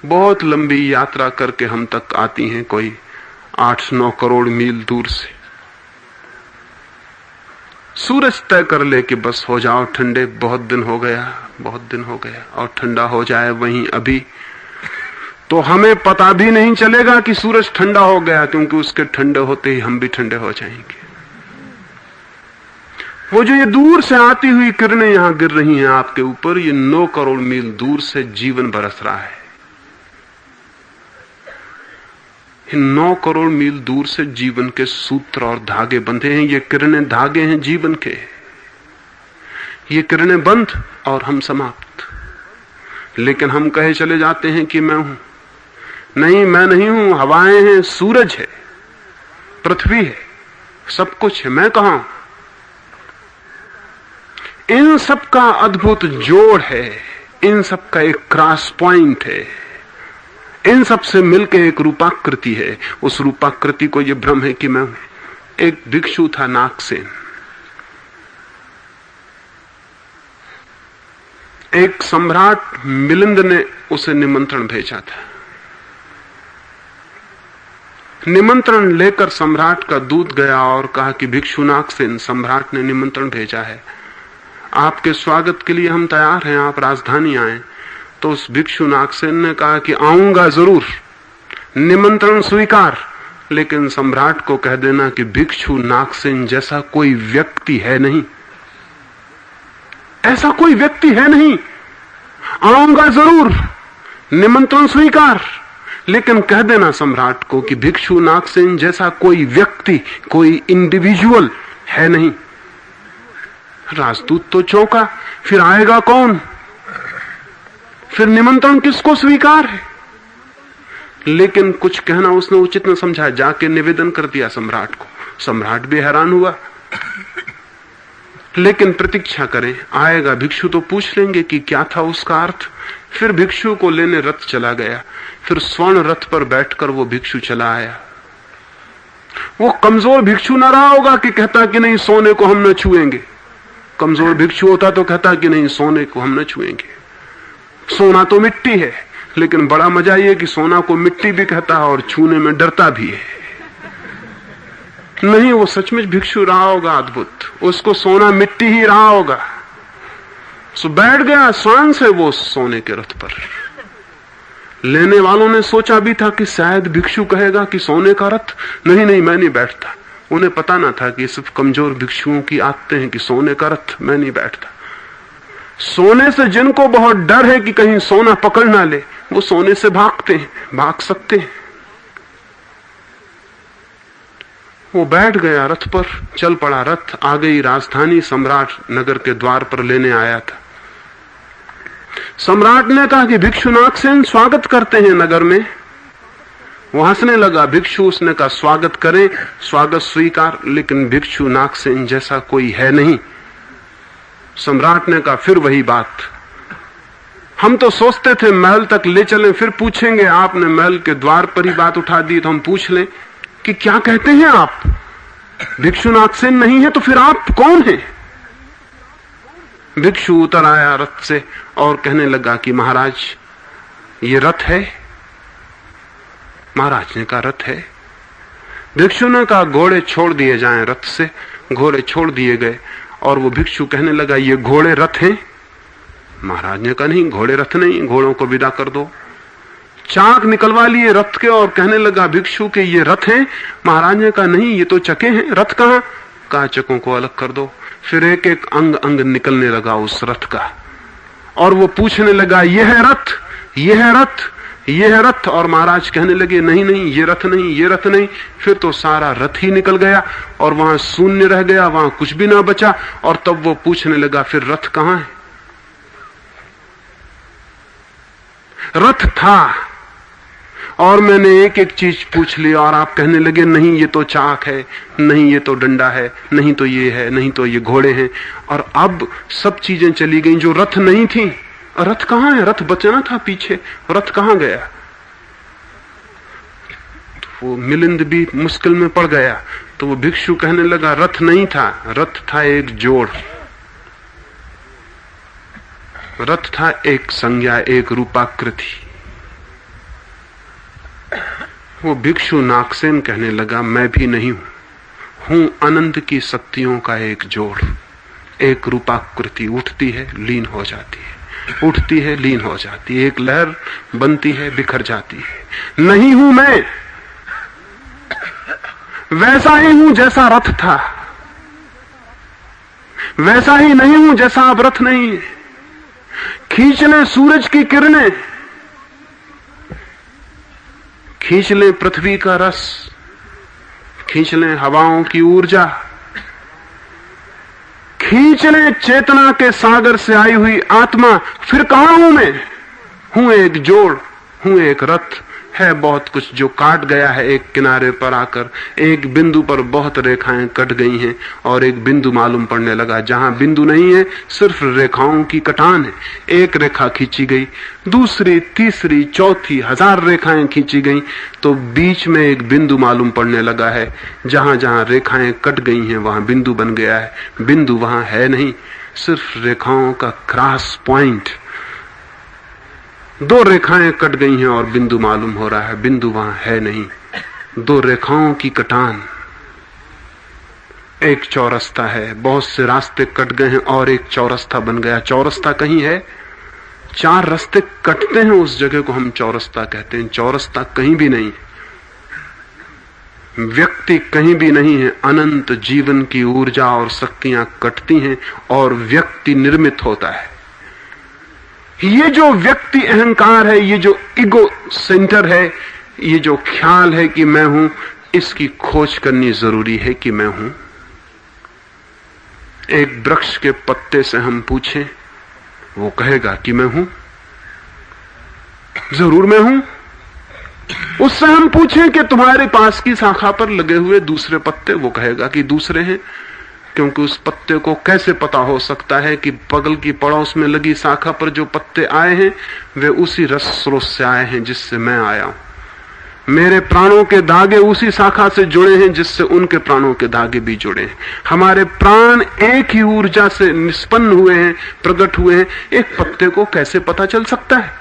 बहुत लंबी यात्रा करके हम तक आती हैं, कोई 8-9 करोड़ मील दूर से। सूरज तय कर ले कि बस हो जाओ ठंडे, बहुत दिन हो गया, और ठंडा हो जाए वहीं अभी, तो हमें पता भी नहीं चलेगा कि सूरज ठंडा हो गया, क्योंकि उसके ठंडे होते ही हम भी ठंडे हो जाएंगे। वो जो ये दूर से आती हुई किरणें यहां गिर रही हैं आपके ऊपर, ये 9 करोड़ मील दूर से जीवन बरस रहा है। 9 करोड़ मील दूर से जीवन के सूत्र और धागे बंधे हैं। ये किरणें धागे हैं जीवन के। ये किरणें बंद और हम समाप्त। लेकिन हम कहे चले जाते हैं कि मैं हूं। नहीं, मैं नहीं हूं। हवाएं हैं, सूरज है, पृथ्वी है, सब कुछ है। मैं कहां हूं? इन सब का अद्भुत जोड़ है, इन सब का एक क्रॉस पॉइंट है, इन सब से मिलकर एक रूपाकृति है। उस रूपाकृति को यह भ्रम है कि मैं हूं। एक भिक्षु था नागसेन। एक सम्राट मिलिंद ने उसे निमंत्रण भेजा था। निमंत्रण लेकर सम्राट का दूत गया और कहा कि भिक्षु नागसेन, सम्राट ने निमंत्रण भेजा है, आपके स्वागत के लिए हम तैयार हैं, आप राजधानी आए। तो उस भिक्षु नागसेन ने कहा कि आऊंगा जरूर, निमंत्रण स्वीकार, लेकिन सम्राट को कह देना कि भिक्षु नागसेन जैसा कोई व्यक्ति है नहीं, ऐसा कोई व्यक्ति है नहीं। आऊंगा जरूर, निमंत्रण स्वीकार, लेकिन कह देना सम्राट को कि भिक्षु नागसेन जैसा कोई व्यक्ति, कोई इंडिविजुअल है नहीं। राजदूत तो चौंका, फिर आएगा कौन, फिर निमंत्रण किसको स्वीकार है? लेकिन कुछ कहना उसने उचित न समझा, जाके निवेदन कर दिया सम्राट को। सम्राट भी हैरान हुआ, लेकिन प्रतीक्षा करें, आएगा भिक्षु तो पूछ लेंगे कि क्या था उसका अर्थ। फिर भिक्षु को लेने रथ चला गया। फिर स्वर्ण रथ पर बैठकर वो भिक्षु चला आया। वो कमजोर भिक्षु न रहा होगा कि कहता कि नहीं सोने को हम न छुएंगे। कमजोर भिक्षु होता तो कहता कि नहीं सोने को हम न छुएंगे। सोना तो मिट्टी है, लेकिन बड़ा मजा यह कि सोना को मिट्टी भी कहता है और छूने में डरता भी है। नहीं, वो सचमुच भिक्षु रहा होगा अद्भुत, उसको सोना मिट्टी ही रहा होगा। सो बैठ गया स्वान से वो सोने के रथ पर। लेने वालों ने सोचा भी था कि शायद भिक्षु कहेगा कि सोने का रथ। नहीं, मैं नहीं बैठता। उन्हें पता ना था कि सिर्फ कमजोर भिक्षुओं की आदतें हैं कि सोने का रथ मैं नहीं बैठता। सोने से जिनको बहुत डर है कि कहीं सोना पकड़ ना ले, वो सोने से भागते हैं, भाग सकते हैं। वो बैठ गया रथ पर, चल पड़ा रथ। आ गई राजधानी, सम्राट नगर के द्वार पर लेने आया था। सम्राट ने कहा कि भिक्षु नागसेन स्वागत करते हैं नगर में। वो हंसने लगा। भिक्षु, उसने कहा स्वागत करें, स्वागत स्वीकार, लेकिन भिक्षु नागसेन जैसा कोई है नहीं। सम्राट ने कहा फिर वही बात, हम तो सोचते थे महल तक ले चलें, फिर पूछेंगे, आपने महल के द्वार पर ही बात उठा दी, तो हम पूछ लें कि क्या कहते हैं आप? भिक्षु नागसेन नहीं है तो फिर आप कौन हैं? भिक्षु उतर आया रथ से और कहने लगा कि महाराज ये रथ है। महाराज ने कहा रथ है। भिक्षु ने कहा घोड़े छोड़ दिए जाएं रथ से। घोड़े छोड़ दिए गए और वो भिक्षु कहने लगा ये घोड़े रथ हैं? महाराज ने कहा नहीं, घोड़े रथ नहीं, घोड़ों को विदा कर दो। चाक निकलवा लिए रथ के और कहने लगा भिक्षु के ये रथ हैं? महाराज ने कहा नहीं, ये तो चके हैं। रथ कहां? कहा चकों को अलग कर दो। फिर एक एक अंग अंग निकलने लगा उस रथ का और वो पूछने लगा ये है रथ, ये है रथ, ये है रथ। और महाराज कहने लगे नहीं, ये रथ नहीं, ये रथ नहीं। फिर तो सारा रथ ही निकल गया और वहां शून्य रह गया, वहां कुछ भी ना बचा। और तब वो पूछने लगा फिर रथ कहां है? रथ था और मैंने एक एक चीज पूछ ली और आप कहने लगे नहीं ये तो चाक है, नहीं ये तो डंडा है, नहीं तो ये है, नहीं तो ये घोड़े हैं। और अब सब चीजें चली गई जो रथ नहीं थी। रथ कहां है? रथ बचना था पीछे, रथ कहां गया? तो वो मिलिंद भी मुश्किल में पड़ गया। तो वो भिक्षु कहने लगा रथ नहीं था, रथ था एक जोड़, रथ था एक संज्ञा, एक रूपाकृति। वो भिक्षु नागसेन कहने लगा, मैं भी नहीं हूं अनंत की शक्तियों का एक जोड़। एक रूपाकृति उठती है, लीन हो जाती है, उठती है, लीन हो जाती है, एक लहर बनती है, बिखर जाती है। नहीं हूं मैं, वैसा ही हूं जैसा रथ था, वैसा ही नहीं हूं जैसा अब रथ नहीं है। खींच लें सूरज की किरणें, खींच लें पृथ्वी का रस, खींच लें हवाओं की ऊर्जा, खींच लें चेतना के सागर से आई हुई आत्मा, फिर कहां हूं मैं? हूं एक जोड़, हूं एक रथ। है बहुत कुछ जो काट गया है एक किनारे पर आकर। एक बिंदु पर बहुत रेखाएं कट गई हैं और एक बिंदु मालूम पड़ने लगा जहां बिंदु नहीं है, सिर्फ रेखाओं की कटान है। एक रेखा खींची गई, दूसरी, तीसरी, चौथी, 1000 रेखाएं खींची गई, तो बीच में एक बिंदु मालूम पड़ने लगा है। जहां जहां रेखाएं कट गई हैं वहां बिंदु बन गया है। बिंदु वहां है नहीं, सिर्फ रेखाओं का क्रॉस पॉइंट। 2 रेखाएं कट गई हैं और बिंदु मालूम हो रहा है, बिंदु वहां है नहीं। 2 रेखाओं की कटान। एक चौरस्ता है, बहुत से रास्ते कट गए हैं और एक चौरस्ता बन गया। चौरस्ता कहीं है, 4 रास्ते कटते हैं, उस जगह को हम चौरस्ता कहते हैं। चौरस्ता कहीं भी नहीं, व्यक्ति कहीं भी नहीं है। अनंत जीवन की ऊर्जा और शक्तियां कटती हैं और व्यक्ति निर्मित होता है। ये जो व्यक्ति अहंकार है, ये जो ईगो सेंटर है, ये जो ख्याल है कि मैं हूं, इसकी खोज करनी जरूरी है कि मैं हूं। एक वृक्ष के पत्ते से हम पूछें, वो कहेगा कि मैं हूं, जरूर मैं हूं। उससे हम पूछें कि तुम्हारे पास की शाखा पर लगे हुए दूसरे पत्ते, वो कहेगा कि दूसरे हैं, क्योंकि उस पत्ते को कैसे पता हो सकता है कि बगल की पड़ोस में लगी शाखा पर जो पत्ते आए हैं वे उसी रस स्रोत से आए हैं जिससे मैं आया हूं। मेरे प्राणों के धागे उसी शाखा से जुड़े हैं जिससे उनके प्राणों के धागे भी जुड़े हैं। हमारे प्राण एक ही ऊर्जा से निष्पन्न हुए हैं, प्रकट हुए हैं। एक पत्ते को कैसे पता चल सकता है?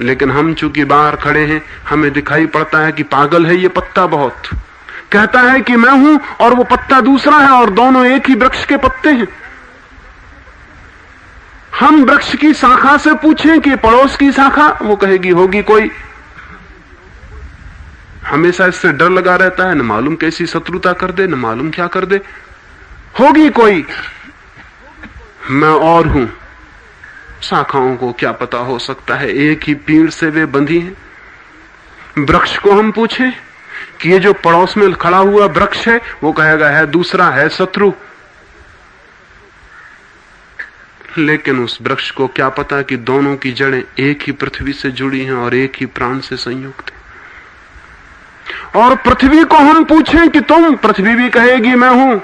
लेकिन हम चूंकि बाहर खड़े हैं, हमें दिखाई पड़ता है कि पागल है ये पत्ता, बहुत कहता है कि मैं हूं और वो पत्ता दूसरा है और दोनों एक ही वृक्ष के पत्ते हैं। हम वृक्ष की शाखा से पूछें कि पड़ोस की शाखा, वो कहेगी होगी कोई। हमेशा इससे डर लगा रहता है, न मालूम कैसी शत्रुता कर दे, न मालूम क्या कर दे। होगी कोई, मैं और हूं। शाखाओं को क्या पता हो सकता है, एक ही पेड़ से वे बंधी हैं। वृक्ष को हम पूछें कि ये जो पड़ोस में खड़ा हुआ वृक्ष है, वो कहेगा है दूसरा, है शत्रु। लेकिन उस वृक्ष को क्या पता कि दोनों की जड़ें एक ही पृथ्वी से जुड़ी हैं और एक ही प्राण से संयुक्त हैं। और पृथ्वी को हम पूछें कि तुम, पृथ्वी भी कहेगी मैं हूं।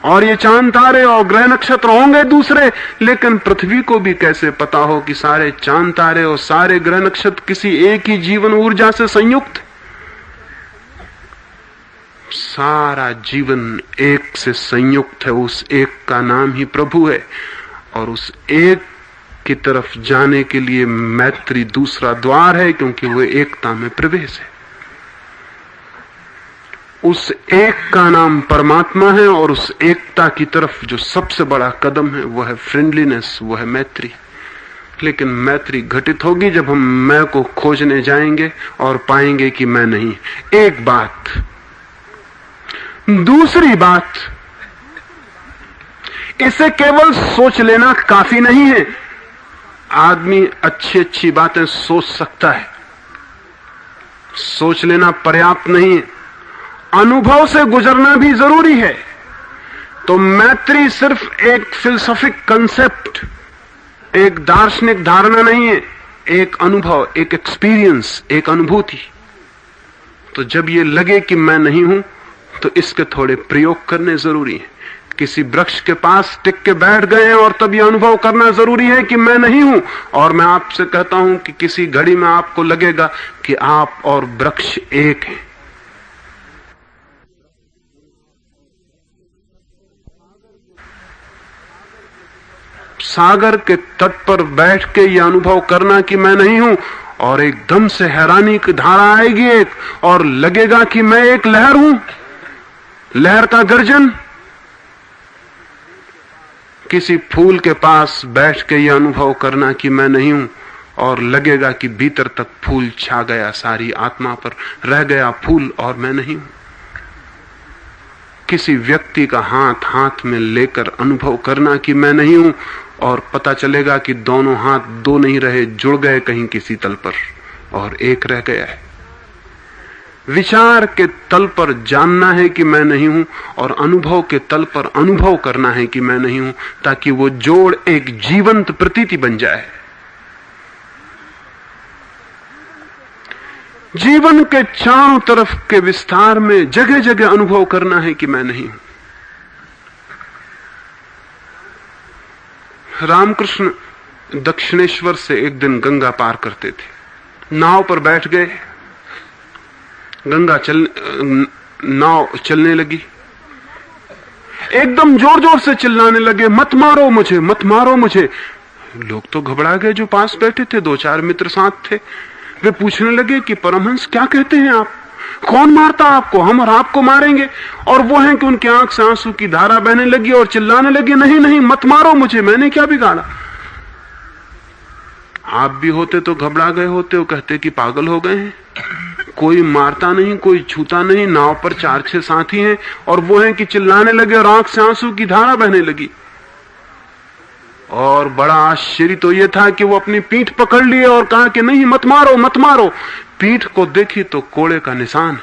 और ये चांद तारे और ग्रह नक्षत्र होंगे दूसरे, लेकिन पृथ्वी को भी कैसे पता हो कि सारे चांद तारे और सारे ग्रह नक्षत्र किसी एक ही जीवन ऊर्जा से संयुक्त। सारा जीवन एक से संयुक्त है, उस एक का नाम ही प्रभु है। और उस एक की तरफ जाने के लिए मैत्री दूसरा द्वार है, क्योंकि वो एकता में प्रवेश है। उस एक का नाम परमात्मा है और उस एकता की तरफ जो सबसे बड़ा कदम है वो है फ्रेंडलीनेस, वो है मैत्री। लेकिन मैत्री घटित होगी जब हम मैं को खोजने जाएंगे और पाएंगे कि मैं नहीं। एक बात। दूसरी बात, इसे केवल सोच लेना काफी नहीं है। आदमी अच्छी अच्छी बातें सोच सकता है, सोच लेना पर्याप्त नहीं है, अनुभव से गुजरना भी जरूरी है। तो मैत्री सिर्फ एक फिलोसॉफिक कंसेप्ट, एक दार्शनिक धारणा नहीं है, एक अनुभव, एक एक्सपीरियंस, एक अनुभूति। तो जब ये लगे कि मैं नहीं हूं, तो इसके थोड़े प्रयोग करने जरूरी है। किसी वृक्ष के पास टिक के बैठ गए हैं और तब यह अनुभव करना जरूरी है कि मैं नहीं हूं। और मैं आपसे कहता हूं कि किसी घड़ी में आपको लगेगा कि आप और वृक्ष एक हैं। सागर के तट पर बैठ के यह अनुभव करना कि मैं नहीं हूं और एकदम से हैरानी की धारा आएगी एक, और लगेगा कि मैं एक लहर हूं, लहर का गर्जन। किसी फूल के पास बैठ के यह अनुभव करना कि मैं नहीं हूं, और लगेगा कि भीतर तक फूल छा गया, सारी आत्मा पर रह गया फूल और मैं नहीं हूं। किसी व्यक्ति का हाथ हाथ में लेकर अनुभव करना कि मैं नहीं हूं, और पता चलेगा कि दोनों हाथ दो नहीं रहे, जुड़ गए कहीं किसी तल पर और एक रह गया है। विचार के तल पर जानना है कि मैं नहीं हूं, और अनुभव के तल पर अनुभव करना है कि मैं नहीं हूं, ताकि वो जोड़ एक जीवंत प्रतीति बन जाए। जीवन के चारों तरफ के विस्तार में जगह जगह अनुभव करना है कि मैं नहीं हूं। रामकृष्ण दक्षिणेश्वर से एक दिन गंगा पार करते थे। नाव पर बैठ गए, नाव चलने लगी। एकदम जोर जोर से चिल्लाने लगे, मत मारो मुझे, मत मारो मुझे। लोग तो घबरा गए जो पास बैठे थे, 2-4 मित्र साथ थे। वे पूछने लगे कि परमहंस क्या कहते हैं आप, कौन मारता आपको, हम और आपको मारेंगे। और वो हैं कि उनकी आंख से आंसू की धारा बहने लगी और चिल्लाने लगे, नहीं नहीं मत मारो मुझे, मैंने क्या बिगाड़ा। आप भी होते तो घबरा गए होते, वो कहते कि पागल हो गए हैं, कोई मारता नहीं, कोई छूता नहीं, नाव पर 4-6 साथी हैं और वो हैं कि चिल्लाने लगे और आंख से आंसू की धारा बहने लगी। और बड़ा आश्चर्य तो यह था कि वो अपनी पीठ पकड़ लिए और कहा कि नहीं मत मारो मत मारो। पीठ को देखी तो कोड़े का निशान है,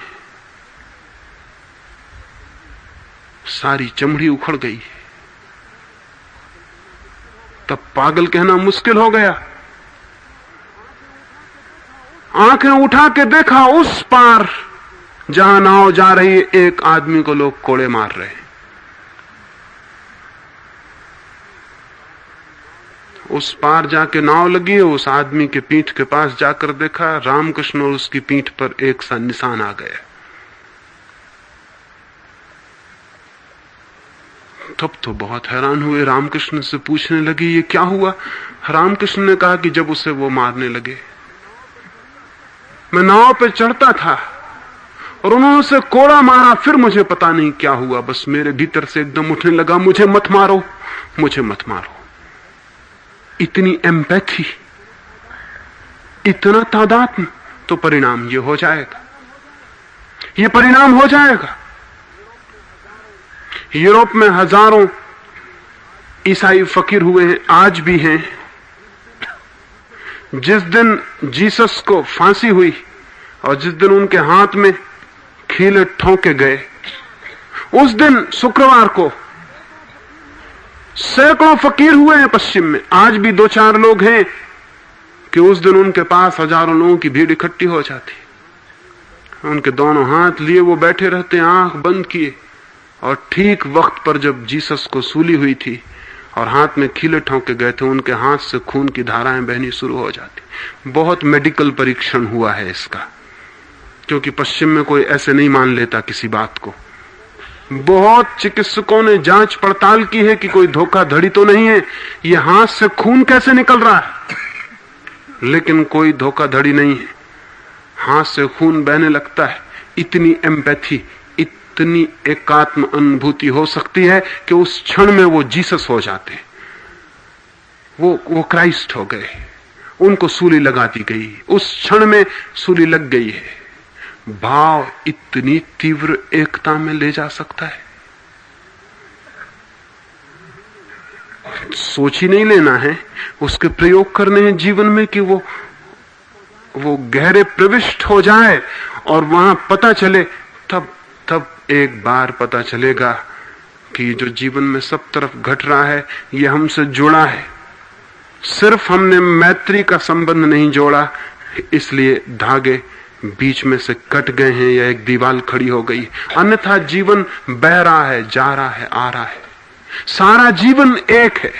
सारी चमड़ी उखड़ गई। तब पागल कहना मुश्किल हो गया। आंखें उठा के देखा, उस पार जहां नाव जा रही है, एक आदमी को लोग कोड़े मार रहे हैं। उस पार जाके नाव लगी है, उस आदमी के पीठ के पास जाकर देखा, रामकृष्ण और उसकी पीठ पर एक सा निशान आ गया। तब तो बहुत हैरान हुए, रामकृष्ण से पूछने लगे ये क्या हुआ। रामकृष्ण ने कहा कि जब उसे वो मारने लगे, मैं नाव पे चढ़ता था और उन्होंने उसे कोड़ा मारा, फिर मुझे पता नहीं क्या हुआ, बस मेरे भीतर से एकदम उठने लगा, मुझे मत मारो, मुझे मत मारो। इतनी एम्पैथी, इतना तादात्म्य, तो परिणाम ये हो जाएगा, ये परिणाम हो जाएगा। यूरोप में हजारों ईसाई फकीर हुए हैं, आज भी हैं। जिस दिन जीसस को फांसी हुई और जिस दिन उनके हाथ में खीले ठोंके गए, उस दिन शुक्रवार को सैकड़ों फकीर हुए हैं पश्चिम में। आज भी 2-4 लोग हैं कि उस दिन उनके पास हजारों लोगों की भीड़ इकट्ठी हो जाती। उनके दोनों हाथ लिए वो बैठे रहते हैं, आंख बंद किए, और ठीक वक्त पर जब जीसस को सूली हुई थी और हाथ में खीले ठोंके गए थे, उनके हाथ से खून की धाराएं बहनी शुरू हो जाती। बहुत मेडिकल परीक्षण हुआ है इसका, क्योंकि पश्चिम में कोई ऐसे नहीं मान लेता किसी बात को। बहुत चिकित्सकों ने जांच पड़ताल की है कि कोई धोखाधड़ी तो नहीं है, ये हाथ से खून कैसे निकल रहा है, लेकिन कोई धोखाधड़ी नहीं है, हाथ से खून बहने लगता है। इतनी एम्पैथी, इतनी एकात्म अनुभूति हो सकती है कि उस क्षण में वो जीसस हो जाते हैं, वो क्राइस्ट हो गए, उनको सूली लगा दी गई, उस क्षण में सूली लग गई है। भाव इतनी तीव्र एकता में ले जा सकता है, सोच ही नहीं लेना है, उसके प्रयोग करने हैं जीवन में कि वो गहरे प्रविष्ट हो जाए और वहां पता चले। तब एक बार पता चलेगा कि जो जीवन में सब तरफ घट रहा है ये हमसे जुड़ा है, सिर्फ हमने मैत्री का संबंध नहीं जोड़ा, इसलिए धागे बीच में से कट गए हैं या एक दीवार खड़ी हो गई। अन्यथा जीवन बह रहा है, जा रहा है, आ रहा है, सारा जीवन एक है।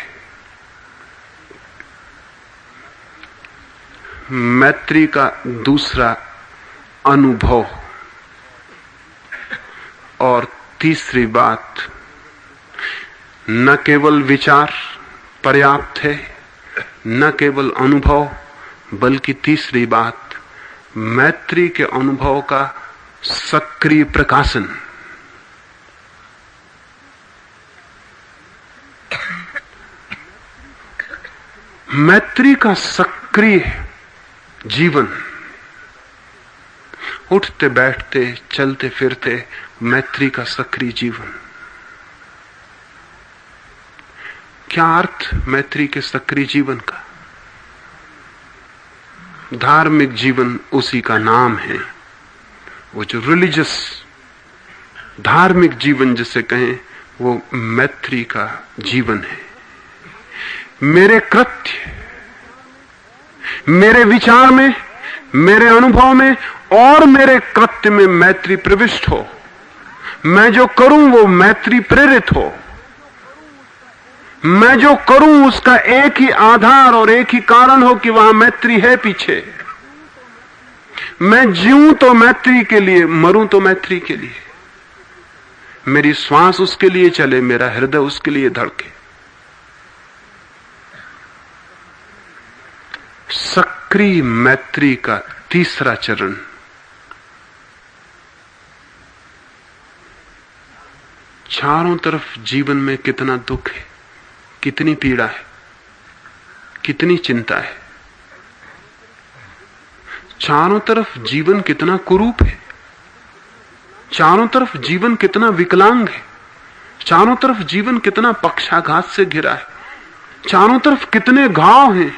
मैत्री का दूसरा अनुभव और तीसरी बात, न केवल विचार पर्याप्त है, न केवल अनुभव बल्कि तीसरी बात, मैत्री के अनुभव का सक्रिय प्रकाशन। मैत्री का सक्रिय जीवन, उठते बैठते चलते फिरते मैत्री का सक्रिय जीवन। क्या अर्थ मैत्री के सक्रिय जीवन का? धार्मिक जीवन उसी का नाम है। वो जो रिलीजियस धार्मिक जीवन जिसे कहें, वो मैत्री का जीवन है। मेरे कृत्य, मेरे विचार में, मेरे अनुभव में और मेरे कृत्य में मैत्री प्रविष्ट हो। मैं जो करूं वो मैत्री प्रेरित हो। मैं जो करूं उसका एक ही आधार और एक ही कारण हो कि वहां मैत्री है पीछे। मैं जीऊं तो मैत्री के लिए, मरूं तो मैत्री के लिए। मेरी श्वास उसके लिए चले, मेरा हृदय उसके लिए धड़के। सक्रिय मैत्री का तीसरा चरण, चारों तरफ जीवन में कितना दुख है, कितनी पीड़ा है, कितनी चिंता है। चारों तरफ जीवन कितना कुरूप है, चारों तरफ जीवन कितना विकलांग है, चारों तरफ जीवन कितना पक्षाघात से घिरा है, चारों तरफ कितने घाव हैं,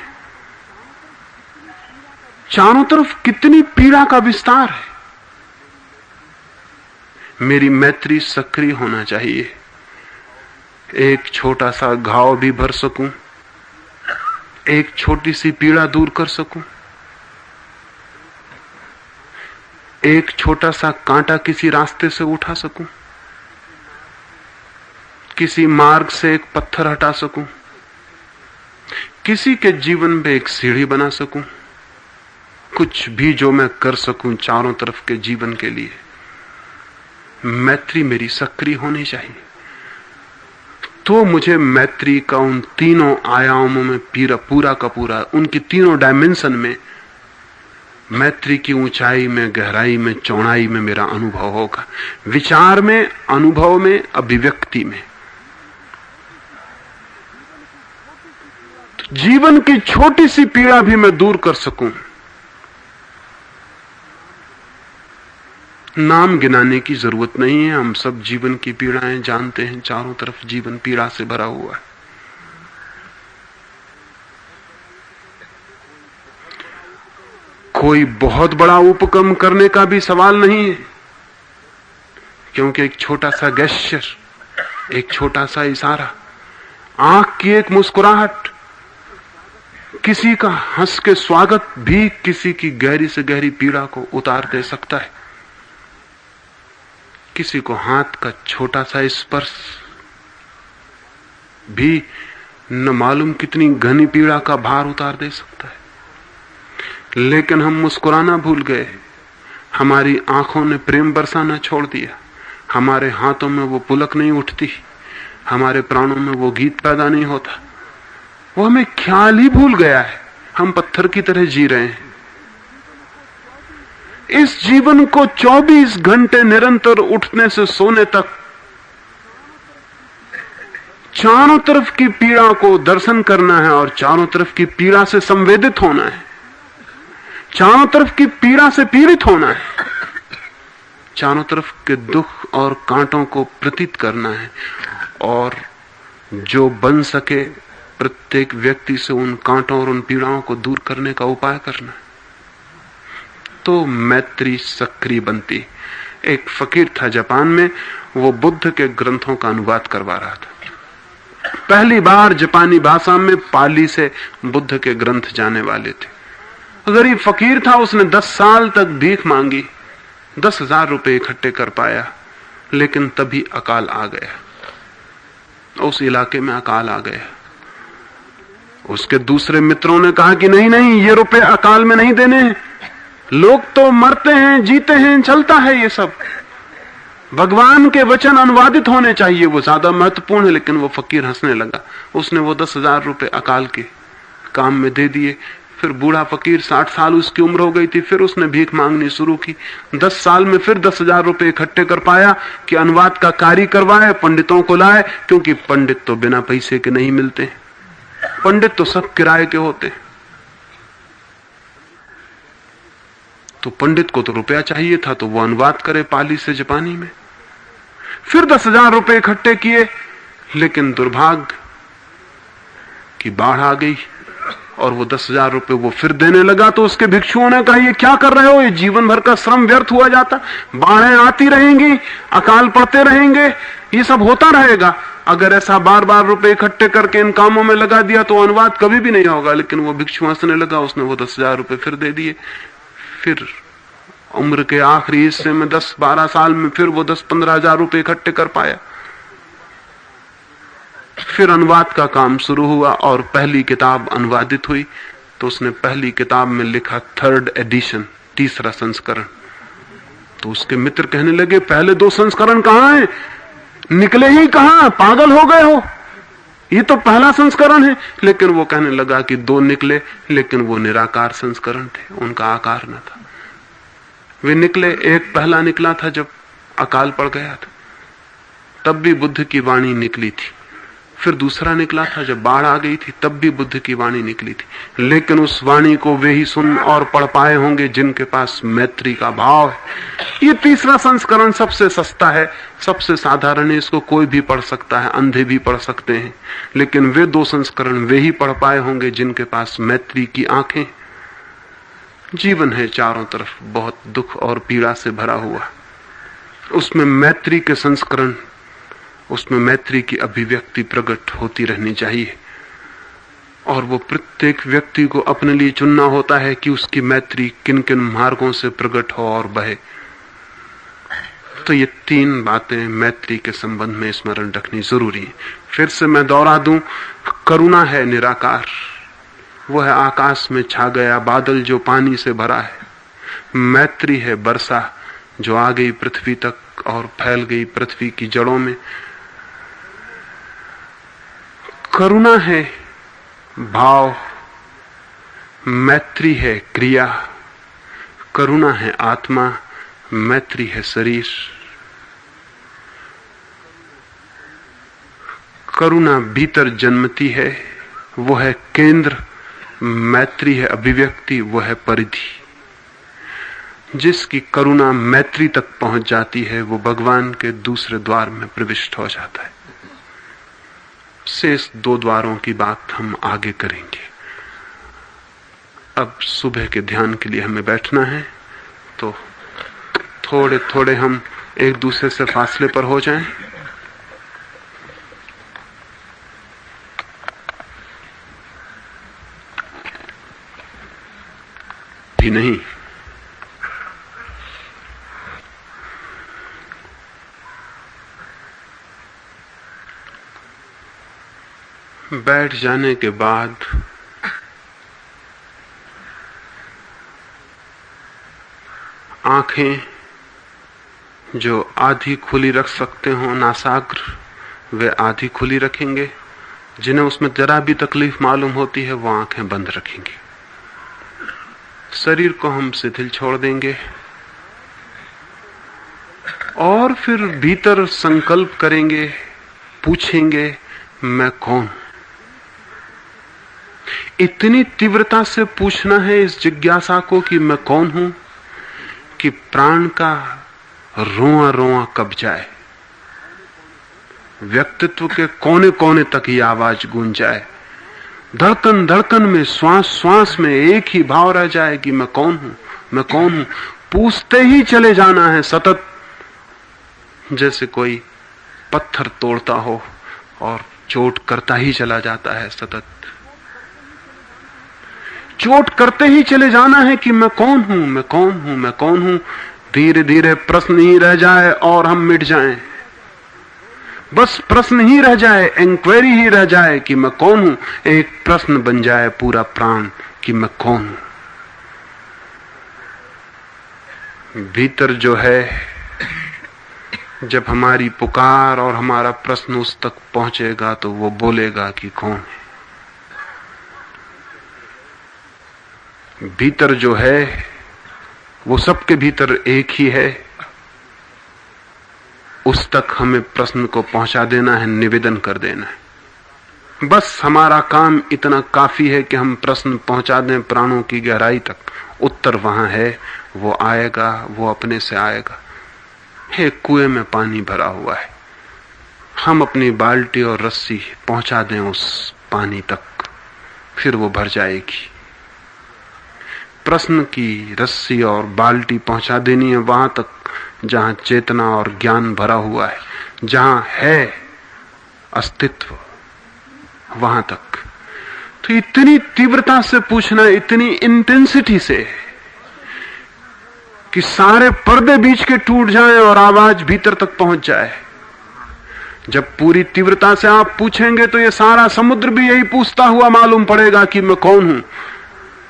चारों तरफ कितनी पीड़ा का विस्तार है। मेरी मैत्री सक्रिय होना चाहिए। एक छोटा सा घाव भी भर सकूं, एक छोटी सी पीड़ा दूर कर सकूं, एक छोटा सा कांटा किसी रास्ते से उठा सकूं, किसी मार्ग से एक पत्थर हटा सकूं, किसी के जीवन में एक सीढ़ी बना सकूं। कुछ भी जो मैं कर सकूं चारों तरफ के जीवन के लिए, मैत्री मेरी सक्रिय होनी चाहिए। तो मुझे मैत्री का उन तीनों आयामों में पूरा का पूरा, उनकी तीनों डायमेंशन में, मैत्री की ऊंचाई में, गहराई में, चौड़ाई में मेरा अनुभव होगा। विचार में, अनुभव में, अभिव्यक्ति में। तो जीवन की छोटी सी पीड़ा भी मैं दूर कर सकूं। नाम गिनाने की जरूरत नहीं है, हम सब जीवन की पीड़ाएं जानते हैं। चारों तरफ जीवन पीड़ा से भरा हुआ है। कोई बहुत बड़ा उपक्रम करने का भी सवाल नहीं है, क्योंकि एक छोटा सा गेस्चर, एक छोटा सा इशारा, आंख की एक मुस्कुराहट, किसी का हंस के स्वागत भी किसी की गहरी से गहरी पीड़ा को उतार दे सकता है। किसी को हाथ का छोटा सा स्पर्श भी न मालूम कितनी घनी पीड़ा का भार उतार दे सकता है। लेकिन हम मुस्कुराना भूल गए, हमारी आंखों ने प्रेम बरसाना छोड़ दिया, हमारे हाथों में वो पुलक नहीं उठती, हमारे प्राणों में वो गीत पैदा नहीं होता। वो हमें ख्याल ही भूल गया है। हम पत्थर की तरह जी रहे हैं। इस जीवन को 24 घंटे निरंतर उठने से सोने तक चारों तरफ की पीड़ा को दर्शन करना है और चारों तरफ की पीड़ा से संवेदित होना है, चारों तरफ की पीड़ा से पीड़ित होना है, चारों तरफ के दुख और कांटों को प्रतीत करना है और जो बन सके प्रत्येक व्यक्ति से उन कांटों और उन पीड़ाओं को दूर करने का उपाय करना है। तो मैत्री सक्रिय बनती। एक फकीर था जापान में, वो बुद्ध के ग्रंथों का अनुवाद करवा रहा था। पहली बार जापानी भाषा में पाली से बुद्ध के ग्रंथ जाने वाले थे। गरीब फकीर था, उसने 10 साल तक भीख मांगी, 10,000 रुपए इकट्ठे कर पाया, लेकिन तभी अकाल आ गया। उस इलाके में अकाल आ गया। उसके दूसरे मित्रों ने कहा कि नहीं नहीं, ये रुपए अकाल में नहीं देने हैं, लोग तो मरते हैं, जीते हैं, चलता है ये सब, भगवान के वचन अनुवादित होने चाहिए, वो ज्यादा महत्वपूर्ण है। लेकिन वो फकीर हंसने लगा। उसने वो 10,000 रुपए अकाल के काम में दे दिए। फिर बूढ़ा फकीर 60 साल उसकी उम्र हो गई थी, फिर उसने भीख मांगनी शुरू की। 10 साल में फिर 10,000 रुपए इकट्ठे कर पाया कि अनुवाद का कार्य करवाए, पंडितों को लाए, क्योंकि पंडित तो बिना पैसे के नहीं मिलते, पंडित तो सब किराए के होते हैं। तो पंडित को तो रुपया चाहिए था, तो वो अनुवाद करे पाली से जापानी में। फिर 10,000 रुपए इकट्ठे किए, लेकिन दुर्भाग्य की बाढ़ आ गई और वो 10,000 रुपए वो फिर देने लगा। तो उसके भिक्षुओं ने कहा, ये क्या कर रहे हो, ये जीवन भर का श्रम व्यर्थ हुआ जाता, बाढ़ें आती रहेंगी, अकाल पड़ते रहेंगे, ये सब होता रहेगा। अगर ऐसा बार बार रुपए इकट्ठे करके इन कामों में लगा दिया तो अनुवाद कभी भी नहीं होगा। लेकिन वो भिक्षु हंसने लगा, उसने वो 10,000 रुपए फिर दे दिए। फिर उम्र के आखिरी हिस्से में 10-12 साल में फिर वो 10-15 हजार रुपए इकट्ठे कर पाया। फिर अनुवाद का काम शुरू हुआ और पहली किताब अनुवादित हुई। तो उसने पहली किताब में लिखा 3rd एडिशन, तीसरा संस्करण। तो उसके मित्र कहने लगे, पहले 2 संस्करण कहां हैं, निकले ही कहां, पागल हो गए हो, ये तो पहला संस्करण है। लेकिन वो कहने लगा कि 2 निकले, लेकिन वो निराकार संस्करण थे, उनका आकार न था। वे निकले, एक पहला निकला था जब अकाल पड़ गया था, तब भी बुद्ध की वाणी निकली थी। फिर दूसरा निकला था जब बाढ़ आ गई थी, तब भी बुद्ध की वाणी निकली थी। लेकिन उस वाणी को वे ही सुन और पढ़ पाए होंगे जिनके पास मैत्री का भाव है। ये तीसरा संस्करण सबसे सस्ता है, सबसे साधारण है, इसको कोई भी पढ़ सकता है, अंधे भी पढ़ सकते हैं। लेकिन वे 2 संस्करण वे ही पढ़ पाए होंगे जिनके पास मैत्री की आंखें। जीवन है चारों तरफ बहुत दुख और पीड़ा से भरा हुआ, उसमें मैत्री के संस्करण, उसमें मैत्री की अभिव्यक्ति प्रकट होती रहनी चाहिए। और वो प्रत्येक व्यक्ति को अपने लिए चुनना होता है कि उसकी मैत्री किन किन मार्गों से प्रकट हो और बहे। तो ये 3 बातें मैत्री के संबंध में स्मरण रखनी जरूरी है। फिर से मैं दोहरा दूं, करुणा है निराकार, वो है आकाश में छा गया बादल जो पानी से भरा है। मैत्री है वर्षा जो आ गई पृथ्वी तक और फैल गई पृथ्वी की जड़ों में। करुणा है भाव, मैत्री है क्रिया। करुणा है आत्मा, मैत्री है शरीर। करुणा भीतर जन्मती है, वो है केंद्र। मैत्री है अभिव्यक्ति, वो है परिधि। जिसकी करुणा मैत्री तक पहुंच जाती है वो भगवान के दूसरे द्वार में प्रविष्ट हो जाता है। शेष 2 द्वारों की बात हम आगे करेंगे। अब सुबह के ध्यान के लिए हमें बैठना है, तो थोड़े थोड़े हम एक दूसरे से फासले पर हो जाएं। भी नहीं, बैठ जाने के बाद आंखें जो आधी खुली रख सकते हो, नासाग्र वे आधी खुली रखेंगे। जिन्हें उसमें जरा भी तकलीफ मालूम होती है वो आंखें बंद रखेंगे। शरीर को हम शिथिल छोड़ देंगे और फिर भीतर संकल्प करेंगे, पूछेंगे मैं कौन। इतनी तीव्रता से पूछना है इस जिज्ञासा को कि मैं कौन हूं, कि प्राण का रोआ रोआ कब जाए, व्यक्तित्व के कोने कोने तक ये आवाज गूंज जाए, धड़कन धड़कन में, श्वास श्वास में एक ही भाव रह जाए कि मैं कौन हूं, मैं कौन हूं। पूछते ही चले जाना है सतत, जैसे कोई पत्थर तोड़ता हो और चोट करता ही चला जाता है सतत। चोट करते ही चले जाना है कि मैं कौन हूं, मैं कौन हूं, मैं कौन हूं। धीरे धीरे प्रश्न ही रह जाए और हम मिट जाएं। बस प्रश्न ही रह जाए, इंक्वायरी ही रह जाए कि मैं कौन हूं। एक प्रश्न बन जाए पूरा प्राण कि मैं कौन हूं। भीतर जो है, जब हमारी पुकार और हमारा प्रश्न उस तक पहुंचेगा तो वो बोलेगा कि कौन है। भीतर जो है वो सबके भीतर एक ही है, उस तक हमें प्रश्न को पहुंचा देना है, निवेदन कर देना है। बस हमारा काम इतना काफी है कि हम प्रश्न पहुंचा दें प्राणों की गहराई तक। उत्तर वहां है, वो आएगा, वो अपने से आएगा। एक कुएं में पानी भरा हुआ है, हम अपनी बाल्टी और रस्सी पहुंचा दें उस पानी तक, फिर वो भर जाएगी। प्रश्न की रस्सी और बाल्टी पहुंचा देनी है वहां तक जहां चेतना और ज्ञान भरा हुआ है, जहां है अस्तित्व, वहां तक। तो इतनी तीव्रता से पूछना, इतनी इंटेंसिटी से कि सारे पर्दे बीच के टूट जाएं और आवाज भीतर तक पहुंच जाए। जब पूरी तीव्रता से आप पूछेंगे तो ये सारा समुद्र भी यही पूछता हुआ मालूम पड़ेगा कि मैं कौन हूं।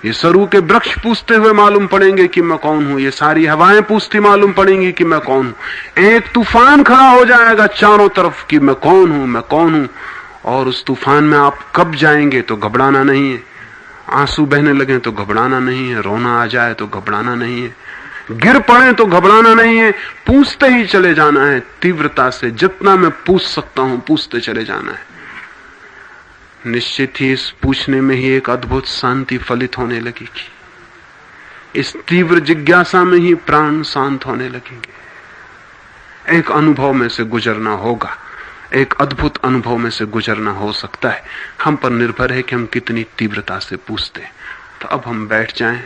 ये सरू के वृक्ष पूछते हुए मालूम पड़ेंगे कि मैं कौन हूं। ये सारी हवाएं पूछती मालूम पड़ेंगी कि मैं कौन हूं। एक तूफान खड़ा हो जाएगा चारों तरफ कि मैं कौन हूं, मैं कौन हूं। और उस तूफान में आप कब जाएंगे तो घबराना नहीं है। आंसू बहने लगे तो घबराना नहीं है। रोना आ जाए तो घबराना नहीं है। गिर पड़े तो घबराना नहीं है। पूछते ही चले जाना है तीव्रता से। जितना मैं पूछ सकता हूं पूछते चले जाना है। निश्चित ही इस पूछने में ही एक अद्भुत शांति फलित होने लगेगी। इस तीव्र जिज्ञासा में ही प्राण शांत होने लगेंगे। एक अनुभव में से गुजरना होगा, एक अद्भुत अनुभव में से गुजरना हो सकता है। हम पर निर्भर है कि हम कितनी तीव्रता से पूछते हैं। तो अब हम बैठ जाएं,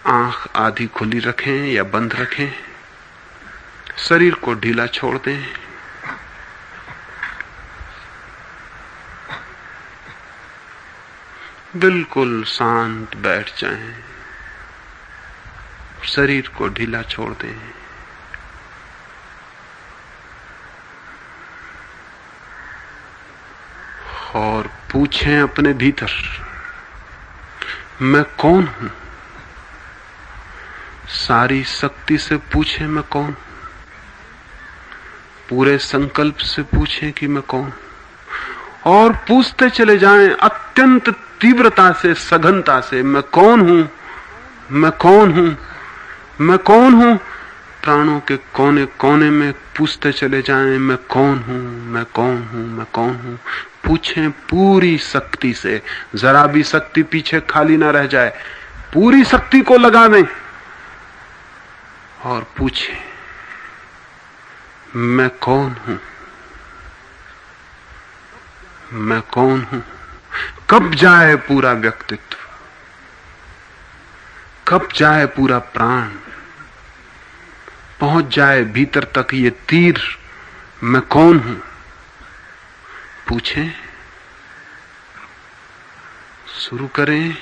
आंख आधी खुली रखें या बंद रखें, शरीर को ढीला छोड़ दें। बिल्कुल शांत बैठ जाएं, शरीर को ढीला छोड़ दें। और पूछें अपने भीतर, मैं कौन हूं। सारी शक्ति से पूछें मैं कौन हूं। पूरे संकल्प से पूछें कि मैं कौन हूं। और पूछते चले जाएं अत्यंत तीव्रता से, सघनता से, मैं कौन हूं, मैं कौन हूं, मैं कौन हूं। प्राणों के कोने कोने में पूछते चले जाएं मैं कौन हूं, मैं कौन हूं, मैं कौन हूं। पूछें पूरी शक्ति से, जरा भी शक्ति पीछे खाली ना रह जाए। पूरी शक्ति को लगा दें और पूछें मैं कौन हूं, मैं कौन हूं। कब जाए पूरा व्यक्तित्व, कब जाए पूरा प्राण, पहुंच जाए भीतर तक ये तीर, मैं कौन हूं। पूछें, शुरू करें,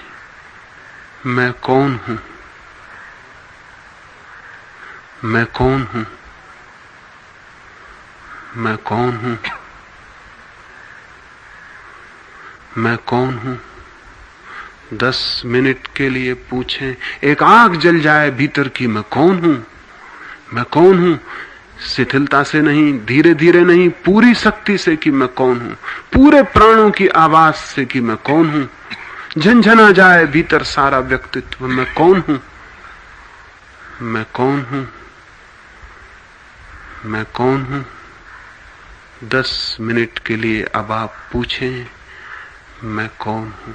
मैं कौन हूं, मैं कौन हूं, मैं कौन हूं, मैं कौन हूं। 10 मिनट के लिए पूछें। एक आग जल जाए भीतर की, मैं कौन हूं, मैं कौन हूं। शिथिलता से नहीं, धीरे धीरे नहीं, पूरी शक्ति से कि मैं कौन हूं। पूरे प्राणों की आवाज से कि मैं कौन हूं। झंझना जाए भीतर सारा व्यक्तित्व, मैं कौन हूं, मैं कौन हूं, मैं कौन हूं। 10 मिनट के लिए अब आप पूछें मैं कौन हूं।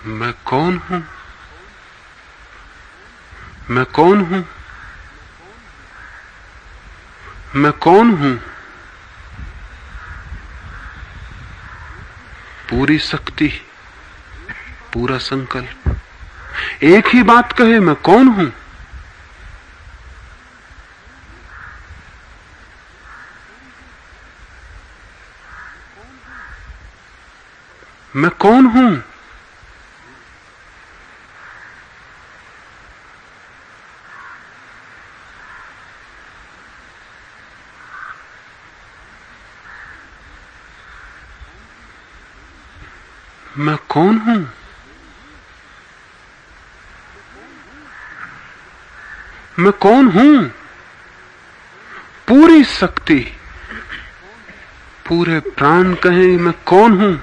मैं कौन हूं, मैं कौन हूं, मैं कौन हूं। पूरी शक्ति, पूरा संकल्प एक ही बात कहे, मैं कौन हूं। मैं कौन हूं। मैं कौन हूं? मैं कौन हूं? पूरी शक्ति, पूरे प्राण कहें मैं कौन हूं?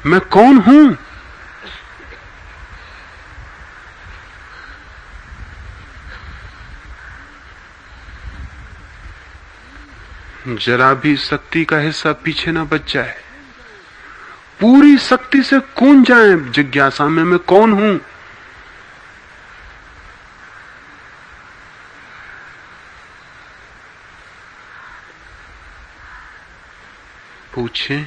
मैं कौन हूं? जरा भी शक्ति का हिस्सा पीछे ना बच जाए। पूरी शक्ति से कूद जाए जिज्ञासा में मैं कौन हूं। पूछें,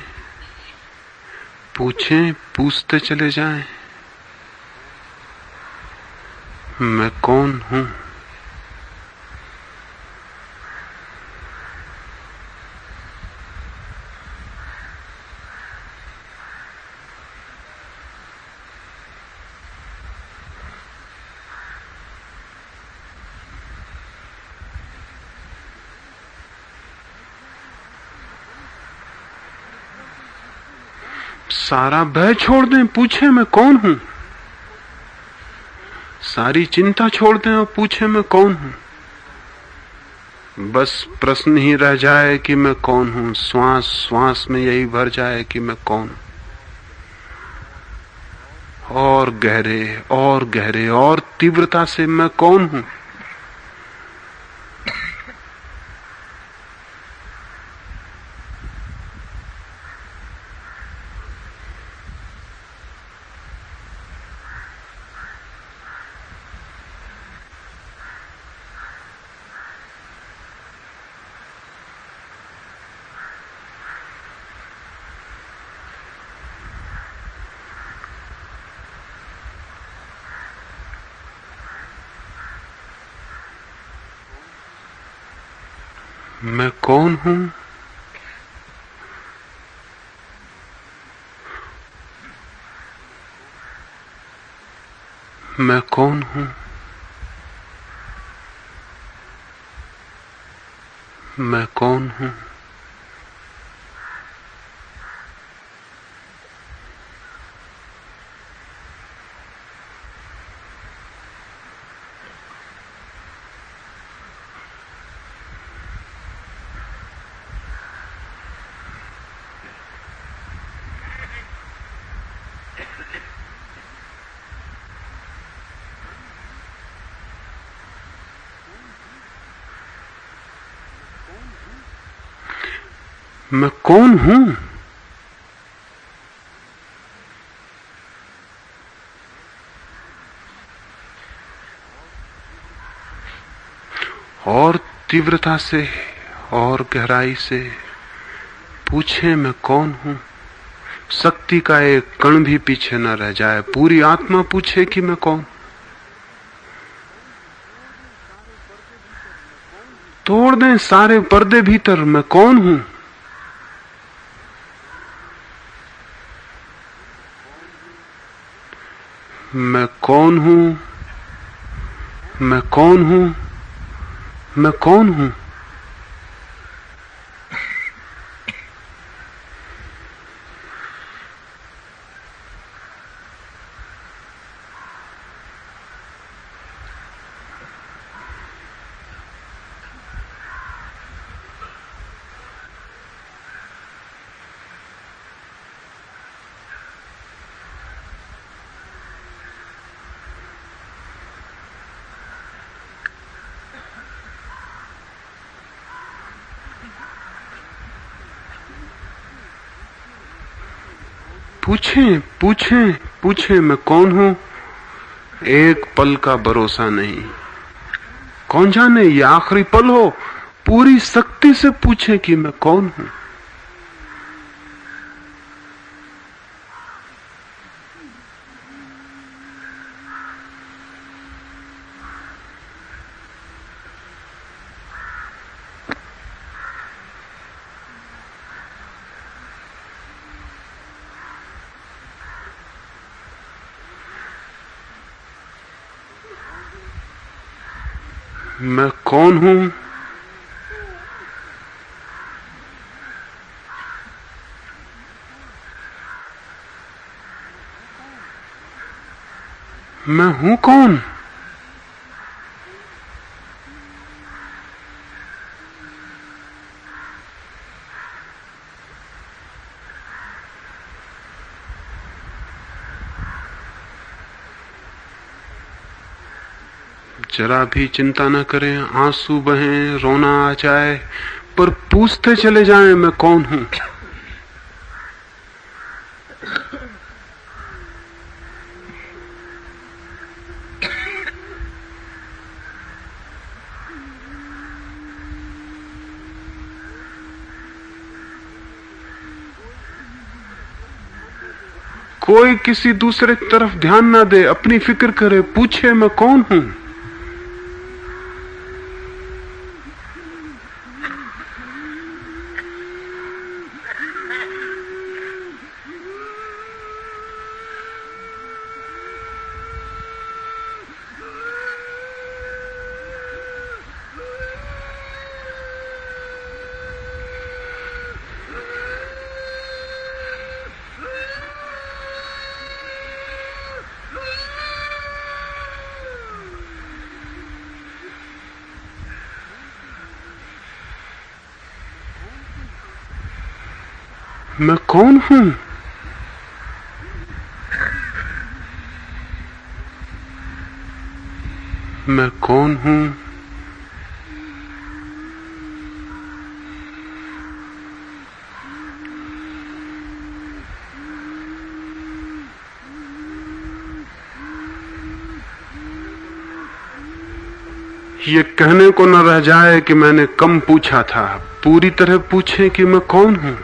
पूछें, पूछते चले जाएं, मैं कौन हूं? सारा भय छोड़ दें, पूछें मैं कौन हूं। सारी चिंता छोड़ दें और पूछें मैं कौन हूं। बस प्रश्न ही रह जाए कि मैं कौन हूं। श्वास श्वास में यही भर जाए कि मैं कौन हूं। और गहरे और तीव्रता से मैं कौन हूं। मैं कौन हूं? मैं कौन हूं? मैं कौन हूं? मैं कौन हूं? और तीव्रता से और गहराई से पूछे मैं कौन हूं। शक्ति का एक कण भी पीछे न रह जाए। पूरी आत्मा पूछे कि मैं कौन। तोड़ दें सारे पर्दे भीतर, मैं कौन हूं। मैं कौन हूं? मैं कौन हूं? मैं कौन हूं? पूछें, पूछें, पूछें मैं कौन हूं। एक पल का भरोसा नहीं, कौन जाने ये आखिरी पल हो। पूरी शक्ति से पूछें कि मैं कौन हूं। मैं कौन हूं? मैं हूं कौन? जरा भी चिंता न करें, आंसू बहें, रोना आ जाए, पर पूछते चले जाएं मैं कौन हूं। कोई किसी दूसरे की तरफ ध्यान ना दे, अपनी फिक्र करे, पूछे मैं कौन हूं। मैं कौन हूं? मैं कौन हूं? ये कहने को न रह जाए कि मैंने कम पूछा था, पूरी तरह पूछे कि मैं कौन हूं।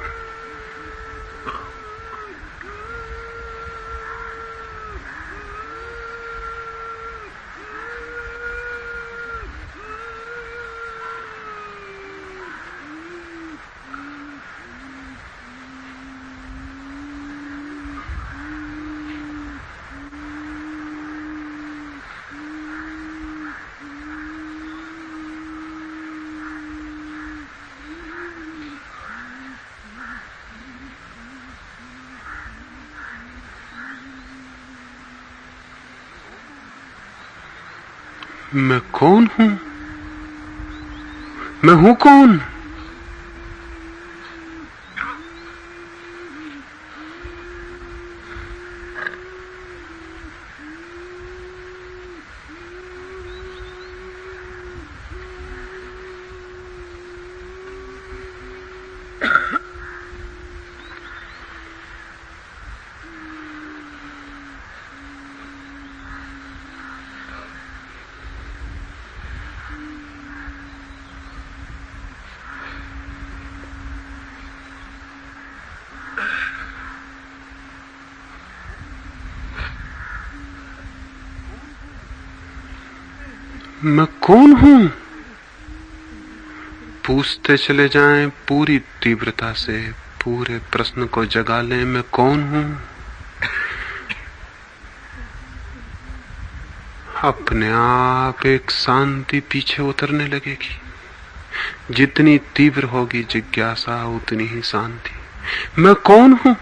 मैं कौन हूं? मैं हूं कौन? मैं कौन हूं? पूछते चले जाएं पूरी तीव्रता से, पूरे प्रश्न को जगा लें मैं कौन हूं। अपने आप एक शांति पीछे उतरने लगेगी। जितनी तीव्र होगी जिज्ञासा उतनी ही शांति। मैं कौन हूं?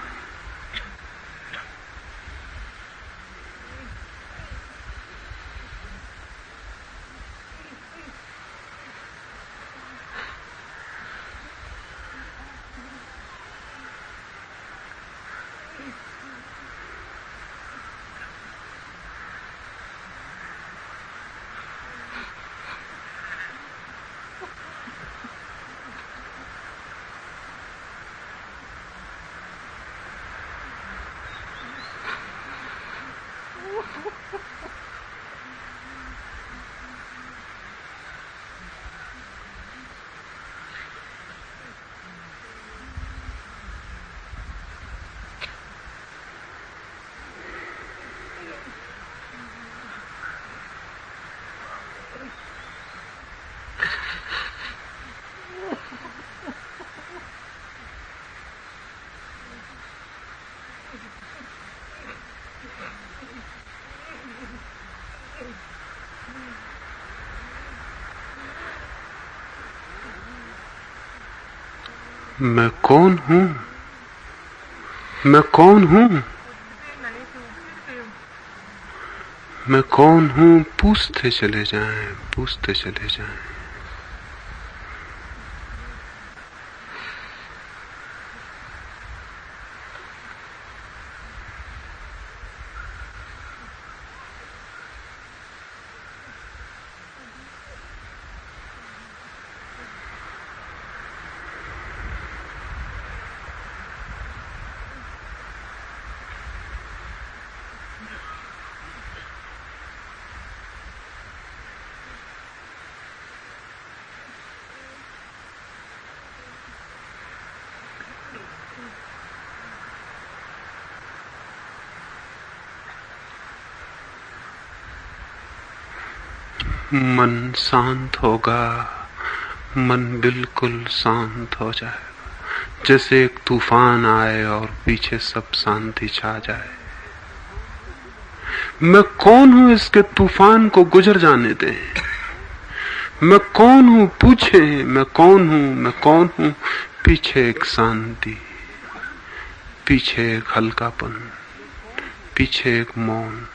मैं कौन हूं? मैं कौन हूं? मैं कौन हूं? पूछते चले जाएं, पूछते चले जाएं। मन शांत होगा, मन बिल्कुल शांत हो जाएगा, जैसे एक तूफान आए और पीछे सब शांति छा जाए। मैं कौन हूं इसके तूफान को गुजर जाने दें। मैं कौन हूं पूछे, मैं कौन हूं, मैं कौन हूं। पीछे एक शांति, पीछे एक हल्कापन, पीछे एक मौन।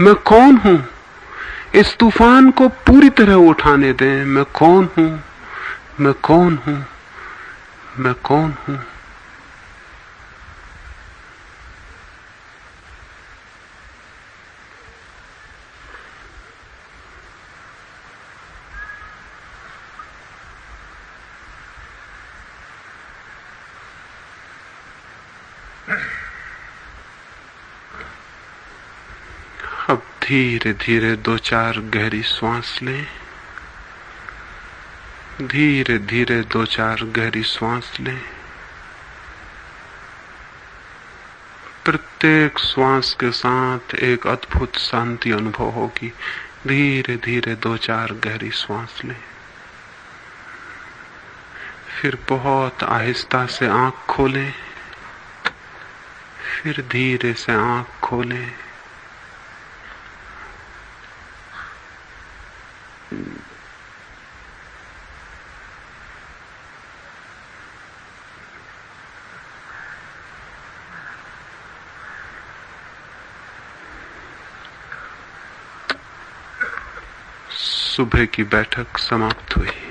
मैं कौन हूं, इस तूफान को पूरी तरह उठाने दें। मैं कौन हूं, मैं कौन हूं, मैं कौन हूं। अब धीरे धीरे 2-4 गहरी सांस लें। धीरे धीरे 2-4 गहरी सांस लें। प्रत्येक श्वास के साथ एक अद्भुत शांति अनुभव होगी। धीरे धीरे 2-4 गहरी सांस लें। फिर बहुत आहिस्ता से आंख खोलें। फिर धीरे से आंख खोलें। सुबह की बैठक समाप्त हुई।